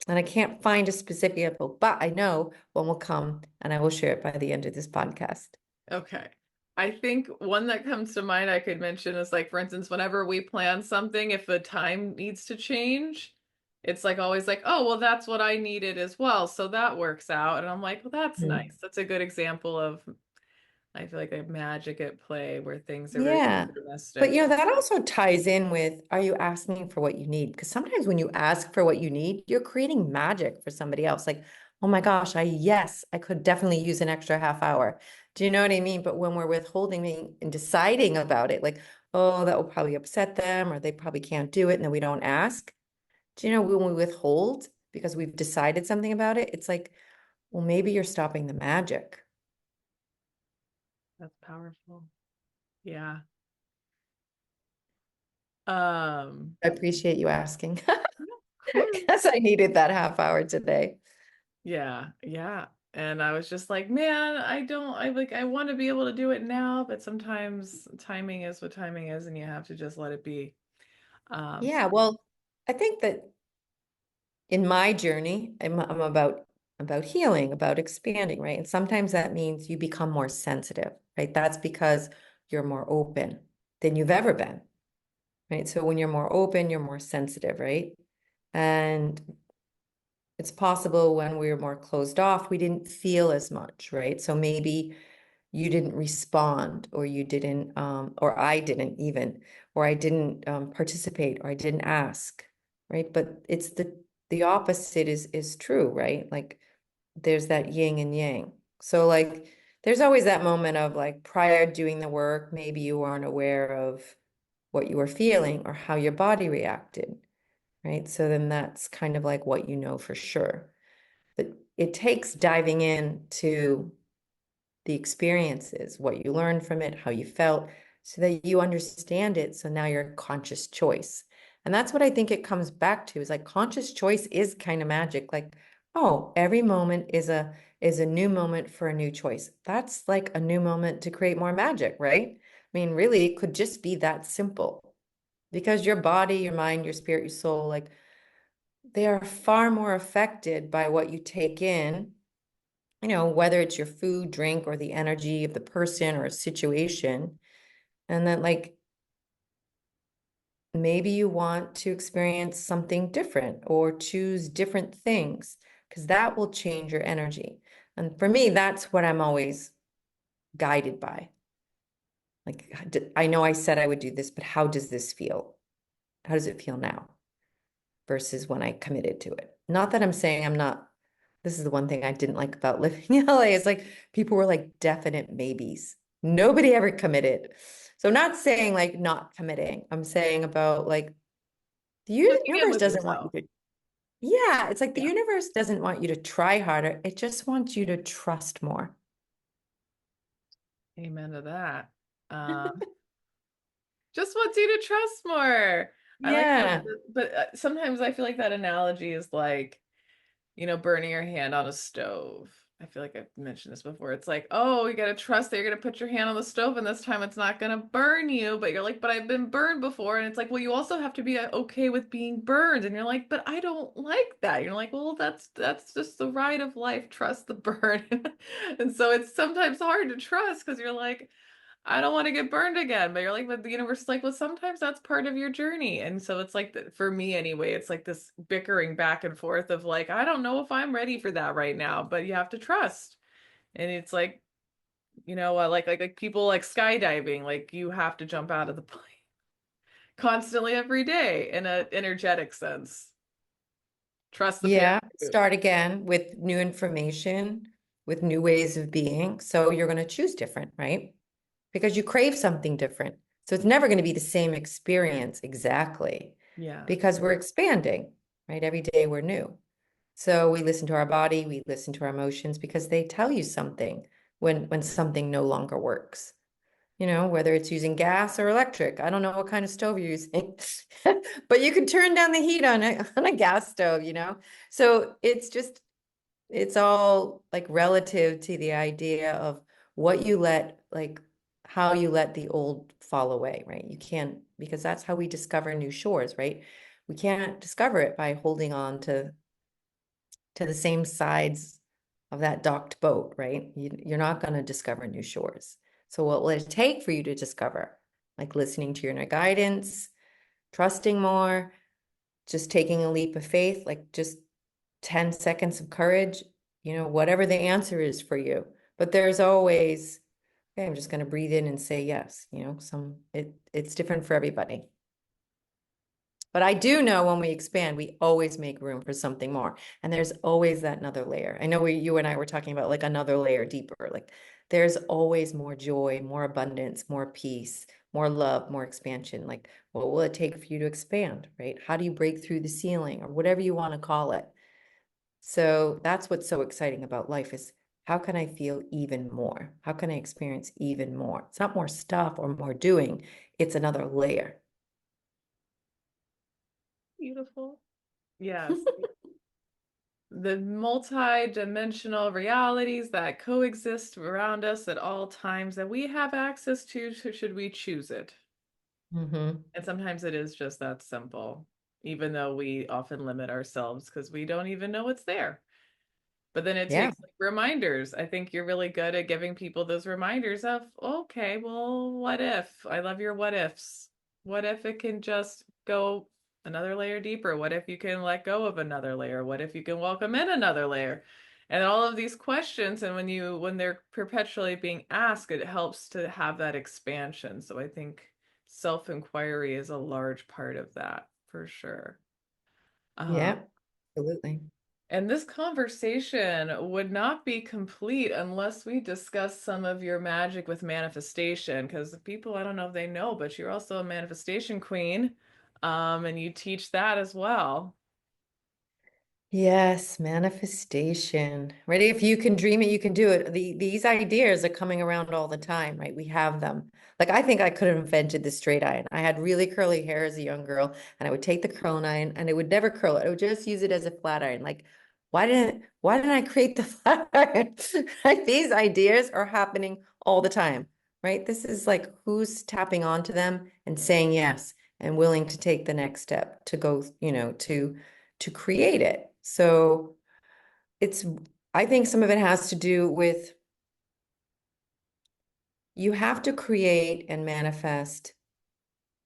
and I can't find a specific example, but I know one will come, and I will share it by the end of this podcast. Okay. I think one that comes to mind I could mention is like, for instance, whenever we plan something, if the time needs to change, it's like always like, oh, well, that's what I needed as well. So that works out. And I'm like, well, that's Mm. nice. That's a good example of, I feel like a magic at play where things are very Yeah. But synchronistic. that also ties in with, are you asking for what you need? Because sometimes when you ask for what you need, you're creating magic for somebody else. Like, oh my gosh, yes, I could definitely use an extra half hour. Do you know what I mean? But when we're withholding and deciding about it, like, oh, that will probably upset them, or they probably can't do it, and then we don't ask. Do you know when we withhold because we've decided something about it, it's like, well, maybe you're stopping the magic. That's powerful. Yeah. Um, I appreciate you asking yeah, of course. because I needed that half hour today. Yeah, yeah. And I was just like, man, I want to be able to do it now, but sometimes timing is what timing is, and you have to just let it be. Yeah, well, I think that in my journey, I'm about healing, about expanding, right? And sometimes that means you become more sensitive, right? That's because you're more open than you've ever been, right? So when you're more open, you're more sensitive, right? And it's possible when we were more closed off, we didn't feel as much, right? So maybe you didn't respond, or you didn't, or I didn't even, or I didn't participate, or I didn't ask, right? But it's the opposite is true, right? Like there's that yin and yang. So like there's always that moment of like prior doing the work, maybe you weren't aware of what you were feeling or how your body reacted, right? So then that's kind of like what you know for sure. But it takes diving into the experiences, what you learned from it, how you felt, so that you understand it. So now you're a conscious choice. And that's what I think it comes back to is like conscious choice is kind of magic. Like, oh, every moment is a new moment for a new choice. That's like a new moment to create more magic, right? I mean, really, it could just be that simple because your body, your mind, your spirit, your soul, like they are far more affected by what you take in, whether it's your food, drink, or the energy of the person or a situation. And that, like, maybe you want to experience something different or choose different things because that will change your energy. And for me, that's what I'm always guided by. Like, I know I said I would do this, but how does this feel? How does it feel now versus when I committed to it? Not that I'm saying I'm not, this is the one thing I didn't like about living in LA. It's like people were like definite maybes. Nobody ever committed. So I'm not saying like not committing. I'm saying about like the Checking in universe with doesn't want yourself. you to, yeah, it's like the Yeah. universe doesn't want you to try harder. It just wants you to trust more. Amen to that. Just wants you to trust more. I like that, Yeah. but sometimes I feel like that analogy is like, burning your hand on a stove. I feel like I've mentioned this before. It's like, oh, you gotta trust that you're gonna put your hand on the stove and this time it's not gonna burn you. But you're like, but I've been burned before. And it's like, well, you also have to be okay with being burned. And you're like, but I don't like that. You're like, well, that's just the ride of life. Trust the burn. And so it's sometimes hard to trust because you're like, I don't want to get burned again. But you're like, but the universe is like, well, sometimes that's part of your journey. And so it's like, for me anyway, it's like this bickering back and forth of like, I don't know if I'm ready for that right now, but you have to trust. And it's like, like people like skydiving, like you have to jump out of the plane constantly every day in a energetic sense. Trust the Yeah. parachute. Start again with new information, with new ways of being. So you're going to choose different, right? Because you crave something different. So it's never going to be the same experience exactly Yeah. because we're expanding, right? Every day we're new. So we listen to our body, we listen to our emotions because they tell you something when something no longer works. Whether it's using gas or electric. I don't know what kind of stove you're using, but you can turn down the heat on a gas stove. So it's all like relative to the idea of what you let, like how you let the old fall away, right? You can't, because that's how we discover new shores, right? We can't discover it by holding on to the same sides of that docked boat, right? You're not going to discover new shores. So what will it take for you to discover? Like listening to your inner guidance, trusting more, just taking a leap of faith, like just 10 seconds of courage, whatever the answer is for you. But there's always, okay, I'm just going to breathe in and say yes, it's different for everybody. But I do know when we expand, we always make room for something more. And there's always that another layer. I know you and I were talking about like another layer deeper. Like there's always more joy, more abundance, more peace, more love, more expansion. Like what will it take for you to expand, right? How do you break through the ceiling or whatever you want to call it? So that's what's so exciting about life is how can I feel even more? How can I experience even more? It's not more stuff or more doing. It's another layer. Beautiful. Yes. The multi-dimensional realities that coexist around us at all times that we have access to, should we choose it. Mm-hmm. And sometimes it is just that simple, even though we often limit ourselves because we don't even know it's there. But then it Yeah. takes like reminders. I think you're really good at giving people those reminders of, okay, well, what if? I love your what ifs. What if it can just go another layer deeper? What if you can let go of another layer? What if you can welcome in another layer? And all of these questions, and when they're perpetually being asked, it helps to have that expansion. So I think self-inquiry is a large part of that for sure. Um, Yeah. Absolutely. and this conversation would not be complete unless we discuss some of your magic with manifestation. Because people, I don't know if they know, but you're also a manifestation queen, and you teach that as well. Yes, manifestation. Right? If you can dream it, you can do it. These ideas are coming around all the time, right? We have them. Like I think I could have invented the straight iron. I had really curly hair as a young girl, and I would take the curling iron and I would never curl it. I would just use it as a flat iron. Like, why didn't I create the flat iron? Like these ideas are happening all the time, right? This is like who's tapping onto them and saying yes and willing to take the next step to go, to create it. So it's, I think some of it has to do with you have to create and manifest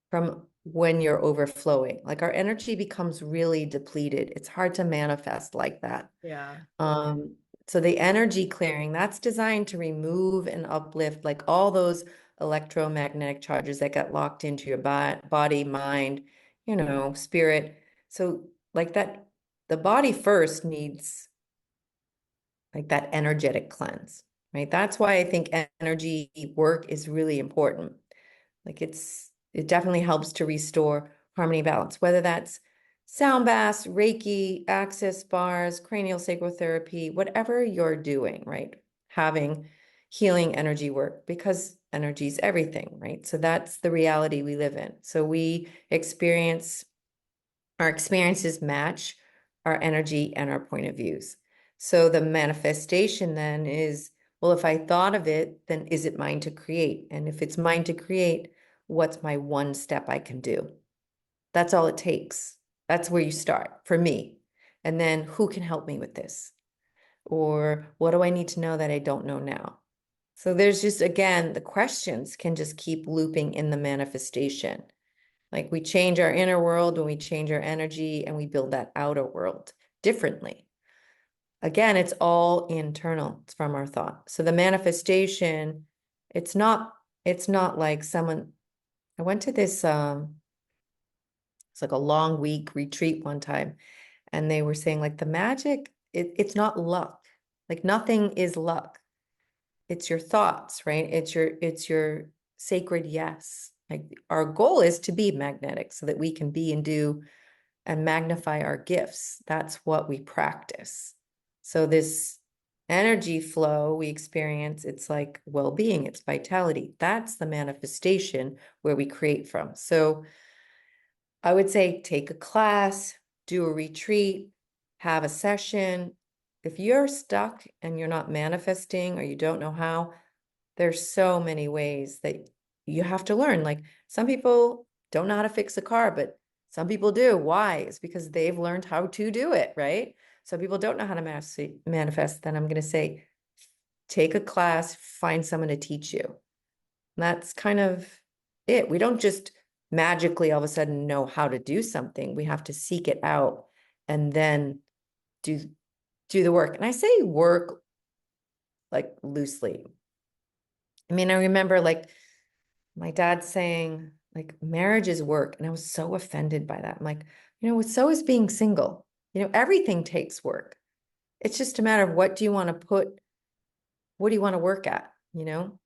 from when you're overflowing. Like our energy becomes really depleted. It's hard to manifest like that. Yeah. Um, So the energy clearing, that's designed to remove and uplift like all those electromagnetic charges that got locked into your body, mind, spirit. So like that, the body first needs like that energetic cleanse, right? That's why I think energy work is really important. Like it definitely helps to restore harmony balance, whether that's sound baths, Reiki, access bars, cranial sacral therapy, whatever you're doing, right? Having healing energy work because energy is everything, right? So that's the reality we live in. So our experiences match our energy and our point of views. So the manifestation then is, well, if I thought of it, then is it mine to create? And if it's mine to create, what's my one step I can do? That's all it takes. That's where you start for me. And then who can help me with this? Or what do I need to know that I don't know now? So there's just, again, the questions can just keep looping in the manifestation. Like we change our inner world when we change our energy and we build that outer world differently. Again, it's all internal. It's from our thought. So the manifestation, it's not, it's not like someone, I went to this it's like a long week retreat one time, and they were saying like the magic, it's not luck. Like nothing is luck. It's your thoughts, right? It's your sacred yes. Like our goal is to be magnetic so that we can be and do and magnify our gifts. That's what we practice. So this energy flow we experience, it's like well-being, it's vitality. That's the manifestation where we create from. So I would say take a class, do a retreat, have a session. If you're stuck and you're not manifesting or you don't know how, there's so many ways that you have to learn. Like some people don't know how to fix a car, but some people do. Why? It's because they've learned how to do it, right? Some people don't know how to manifest. Then I'm going to say, take a class, find someone to teach you. And that's kind of it. We don't just magically all of a sudden know how to do something. We have to seek it out and then do do the work. And I say work like loosely. I mean, I remember like my dad saying like marriage is work, and I was so offended by that. I'm like, so is being single. Everything takes work. It's just a matter of what do you want to what do you want to work at? What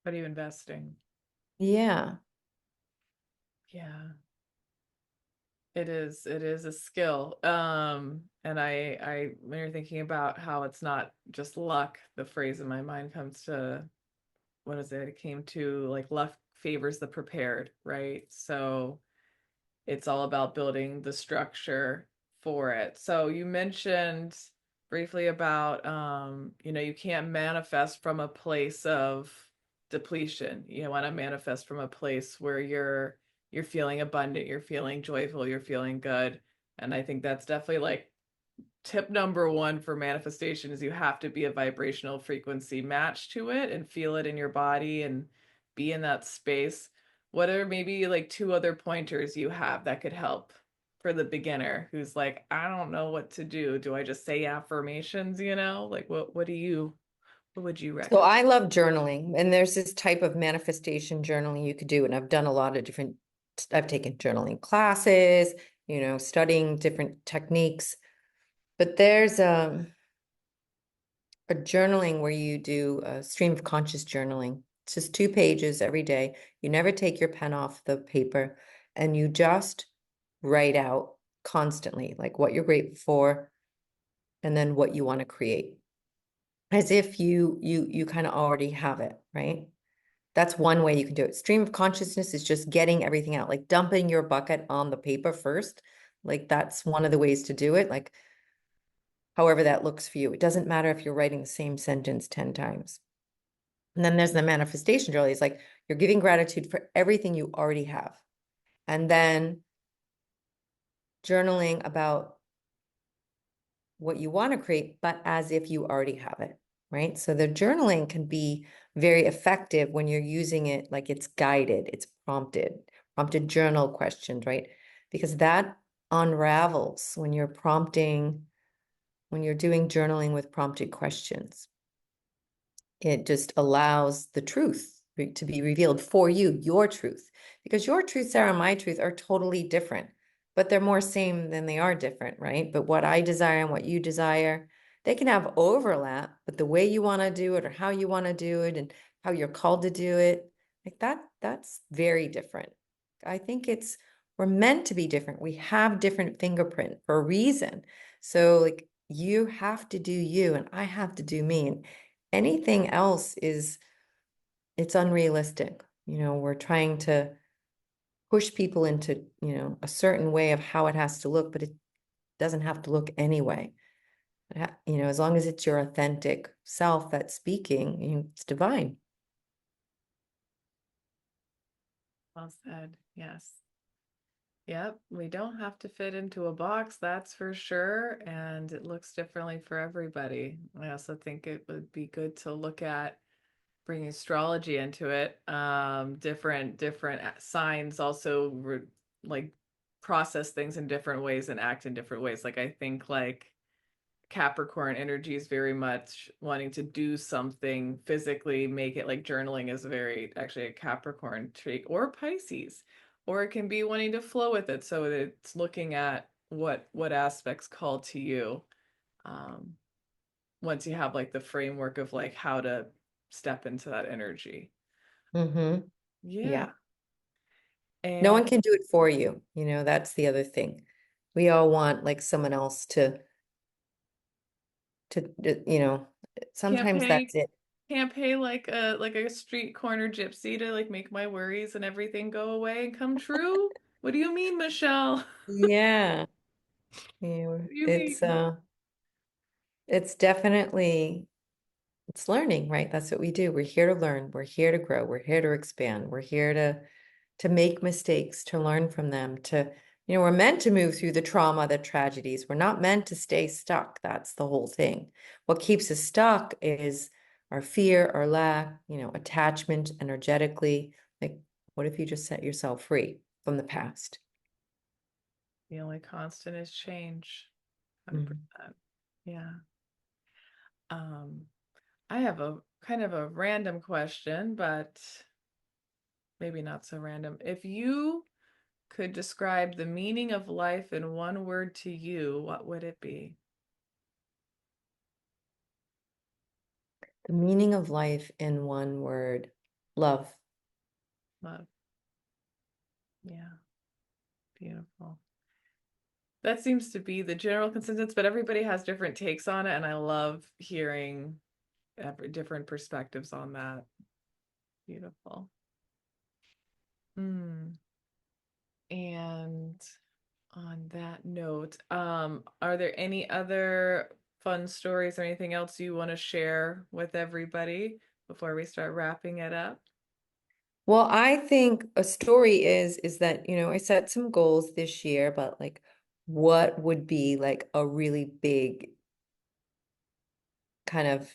are you investing? Yeah. Yeah, it is a skill. And I when you're thinking about how it's not just luck, the phrase in my mind comes to, what is it? It came to like luck favors the prepared, right? So it's all about building the structure for it. So you mentioned briefly about you can't manifest from a place of depletion. You want to manifest from a place where you're feeling abundant, you're feeling joyful, you're feeling good. And I think that's definitely like tip number one for manifestation is you have to be a vibrational frequency match to it and feel it in your body and be in that space. What are maybe like two other pointers you have that could help for the beginner who's like, I don't know what to do. Do I just say affirmations, Like what would you So recommend? I love journaling, and there's this type of manifestation journaling you could do. And I've done a lot of I've taken journaling classes, studying different techniques. But there's a journaling where you do a stream of conscious journaling. It's just 2 pages every day. You never take your pen off the paper, and you just write out constantly, like what you're grateful for, and then what you want to create, as if you kind of already have it, right? That's one way you can do it. Stream of consciousness is just getting everything out, like dumping your bucket on the paper first. Like that's one of the ways to do it. Like however that looks for you. It doesn't matter if you're writing the same sentence 10 times. And then there's the manifestation journal. It's like you're giving gratitude for everything you already have. And then journaling about what you want to create, but as if you already have it, right? So the journaling can be very effective when you're using it like it's guided, it's prompted journal questions, right? Because that unravels when you're prompting when you're doing journaling with prompted questions, it just allows the truth to be revealed for you, your truth. Because your truth, Sarah, and my truth are totally different, but they're more same than they are different, right? But what I desire and what you desire, they can have overlap, but the way you want to do it or how you want to do it and how you're called to do it, like that's very different. I think we're meant to be different. We have different fingerprint for a reason. So like you have to do you and I have to do me. And anything else it's unrealistic. We're trying to push people into, a certain way of how it has to look, but it doesn't have to look anyway. As long as it's your authentic self that's speaking, it's divine. Well said. Yes. Yep, we don't have to fit into a box, that's for sure, and it looks differently for everybody. I also think it would be good to look at bringing astrology into it. Different signs also like process things in different ways and act in different ways. Like I think like Capricorn energy is very much wanting to do something physically, make it like journaling is very actually a Capricorn trait, or Pisces, or it can be wanting to flow with it. So it's looking at what aspects call to you. Um, Once you have like the framework of like how to step into that energy. Mm-hmm. Yeah. Yeah. No And one can do it for you. That's the other thing. We all want like someone else to can't sometimes pay that's it. can't pay like a street corner gypsy to like make my worries and everything go away and come true. What do you mean, Michelle? Yeah. What do you It's mean? it's definitely it's learning, right? That's what we do. We're here to learn. We're here to grow. We're here to expand. We're here to make mistakes, to learn from them, we're meant to move through the trauma, the tragedies. We're not meant to stay stuck. That's the whole thing. What keeps us stuck is our fear, our lack, attachment energetically. Like, what if you just set yourself free from the past? The only constant is change. Mm. 100%. Yeah. Um, I have a kind of a random question, but maybe not so random. If you could describe the meaning of life in one word to you, what would it be? The meaning of life in one word, love. Love. Yeah, beautiful. That seems to be the general consensus, but everybody has different takes on it, and I love hearing different perspectives on that. Beautiful. Mm. And on that note, are there any other fun stories or anything else you want to share with everybody before we start wrapping it up? Well, I think a story is that, I set some goals this year, but like what would be like a really big kind of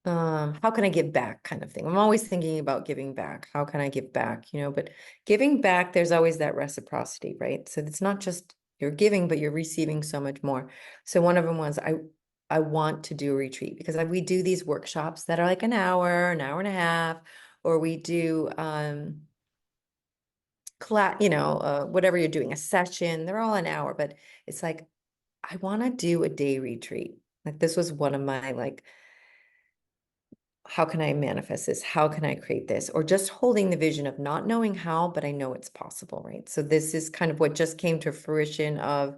how can I give back kind of thing. I'm always thinking about giving back. How can I give back? But giving back, there's always that reciprocity, right? So it's not just you're giving, but you're receiving so much more. So one of them was I want to do a retreat because we do these workshops that are like an hour and a half, or we do class, whatever you're doing, a session, they're all an hour, but it's like, I want to do a day retreat. Like this was one of my like, how can I manifest this? How can I create this? Or just holding the vision of not knowing how, but I know it's possible, right? So this is kind of what just came to fruition of,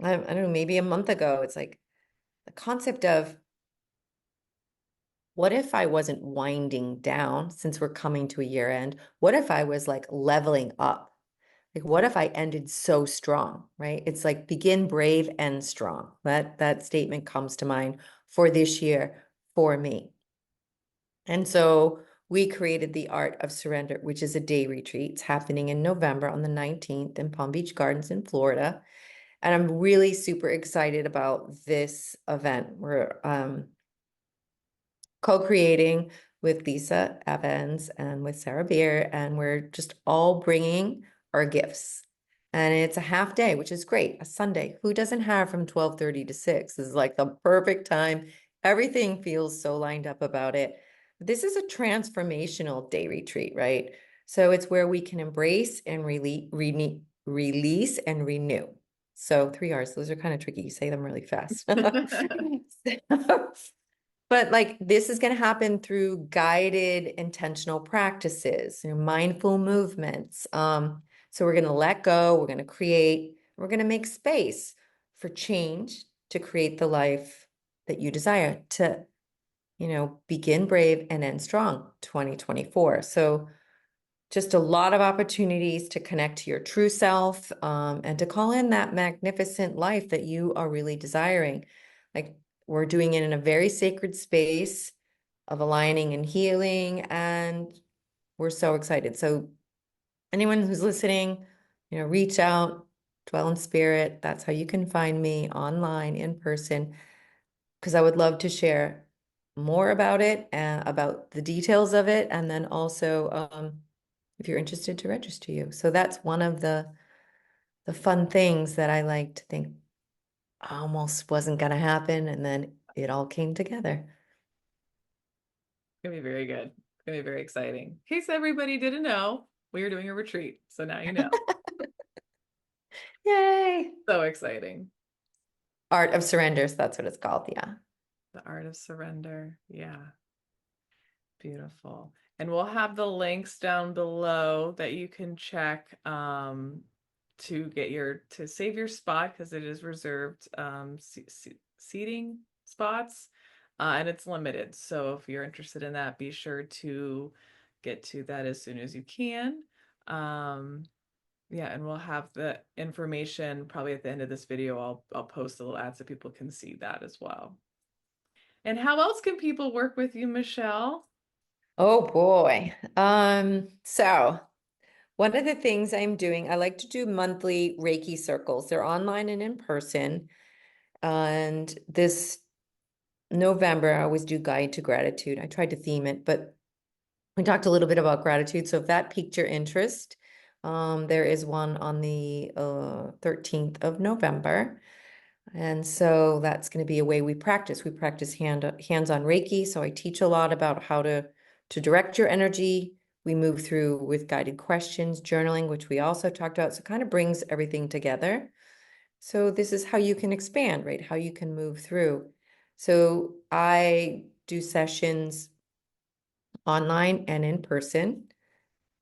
I don't know, maybe a month ago. It's like the concept of what if I wasn't winding down since we're coming to a year end? What if I was like leveling up? Like, what if I ended so strong, right? It's like begin brave, end strong. That statement comes to mind for this year for me. And so we created the Art of Surrender, which is a day retreat. It's happening in November on the 19th in Palm Beach Gardens in Florida. And I'm really super excited about this event. We're co-creating with Lisa Evans and with Sarah Beer, and we're just all bringing our gifts. And it's a half day, which is great. A Sunday. Who doesn't have from 12:30 to 6? This is like the perfect time. Everything feels so lined up about it. This is a transformational day retreat, right? So it's where we can embrace and release and renew. So 3 R's, those are kind of tricky. You say them really fast. But like this is going to happen through guided intentional practices, mindful movements. So we're going to let go, we're going to create, we're going to make space for change to create the life that you desire to, begin brave and end strong 2024. So just a lot of opportunities to connect to your true self, and to call in that magnificent life that you are really desiring. Like we're doing it in a very sacred space of aligning and healing, and we're so excited. So anyone who's listening, reach out, dwell in spirit. That's how you can find me online, in person, because I would love to share more about it, about the details of it, and then also if you're interested to register you. So that's one of the fun things that I like to think almost wasn't going to happen, and then it all came together. Gonna be very good. It's gonna be very exciting. In case everybody didn't know, we are doing a retreat. So now you know. Yay! So exciting. Art of Surrenders, that's what it's called. Yeah. The art of surrender. Yeah. Beautiful. And we'll have the links down below that you can check to get to save your spot because it is reserved seating spots, and it's limited. So if you're interested in that, be sure to get to that as soon as you can. Yeah, and we'll have the information probably at the end of this video. I'll post a little ad so people can see that as well. And how else can people work with you, Michelle? Oh boy. So one of the things I'm doing, I like to do monthly Reiki circles. They're online and in person. And this November, I always do Guide to Gratitude. I tried to theme it, but we talked a little bit about gratitude. So if that piqued your interest, there is one on the 13th of November. And so that's going to be a way we practice. We practice hands-on Reiki. So I teach a lot about how to direct your energy. We move through with guided questions, journaling, which we also talked about. So it kind of brings everything together. So this is how you can expand, right? How you can move through. So I do sessions online and in person.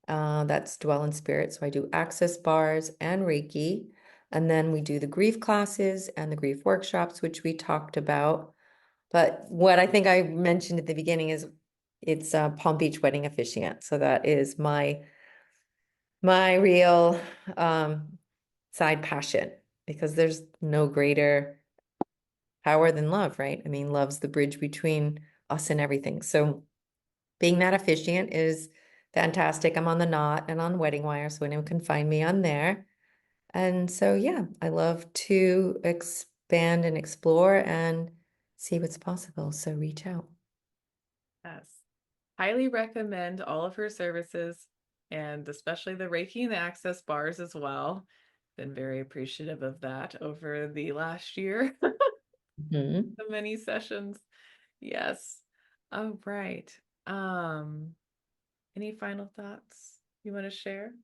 That's Dwell in Spirit. So I do access bars and Reiki. And then we do the grief classes and the grief workshops, which we talked about. But what I think I mentioned at the beginning is it's Palm Beach Wedding Officiant. So that is my real side passion, because there's no greater power than love, right? I mean, love's the bridge between us and everything. So being that officiant is fantastic. I'm on the Knot and on Wedding Wire, so anyone can find me on there. And so, yeah, I love to expand and explore and see what's possible. So reach out. Yes. Highly recommend all of her services and especially the Reiki and the access bars as well. Been very appreciative of that over the last year, Mhm. the many sessions. Yes. All right. Um, any final thoughts you want to share?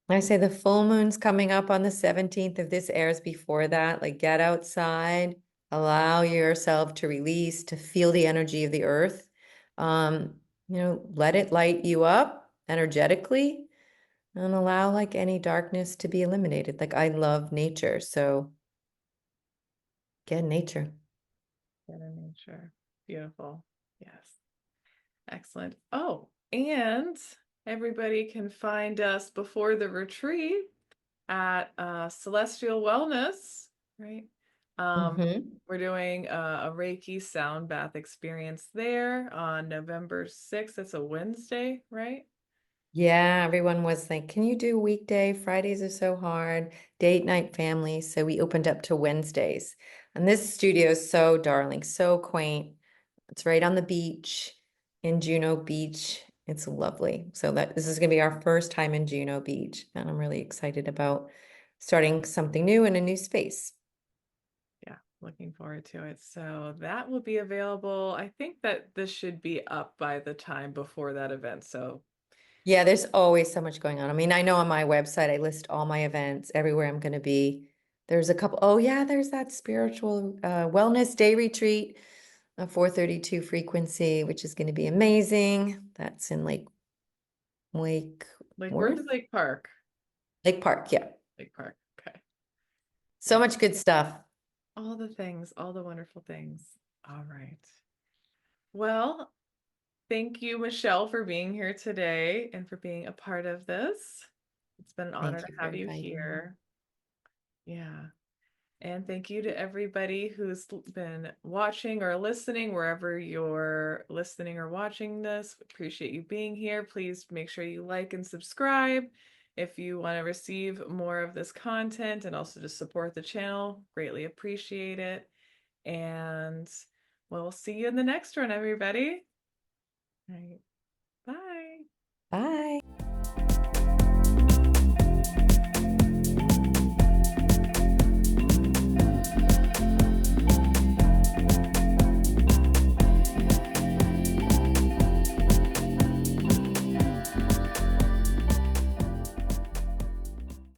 I say the full moon's coming up on the 17th. If this airs before that, like get outside, allow yourself to release, to feel the energy of the earth. Let it light you up energetically and allow like any darkness to be eliminated. Like I love nature, so get in nature. Get in nature. Beautiful. Yes. Excellent. Oh, and everybody can find us before the retreat at Celestial Wellness, right? Um, Mhm. we're doing a Reiki Sound Bath experience there on November 6th. It's a Wednesday, right? Yeah, everyone was like, can you do weekday? Fridays are so hard. Date night family. So we opened up to Wednesdays. And this studio is so darling, so quaint. It's right on the beach in Juno Beach. It's lovely. So that this is going to be our first time in Juno Beach, and I'm really excited about starting something new in a new space. Yeah, looking forward to it. So that will be available. I think that this should be up by the time before that event. So Yeah, there's always so much going on. I mean, I know on my website I list all my events everywhere I'm going to be. There's a couple. Oh yeah, there's that spiritual wellness day retreat, a 432 frequency, which is going to be amazing. That's in Lake like where's the Worth, Lake Park? Lake Park. Yeah, Lake Park. Okay. so Yeah. much good stuff. All the things, all the wonderful things. All right. Well, thank you, Michelle, for being here today and for being a part of this. It's been an honor Thank to you for have you inviting me. here. Yeah. And thank you to everybody who's been watching or listening, wherever you're listening or watching this. Appreciate you being here. Please make sure you like and subscribe if you want to receive more of this content and also just support the channel. Greatly appreciate it. And we'll see you in the next one, everybody. All right.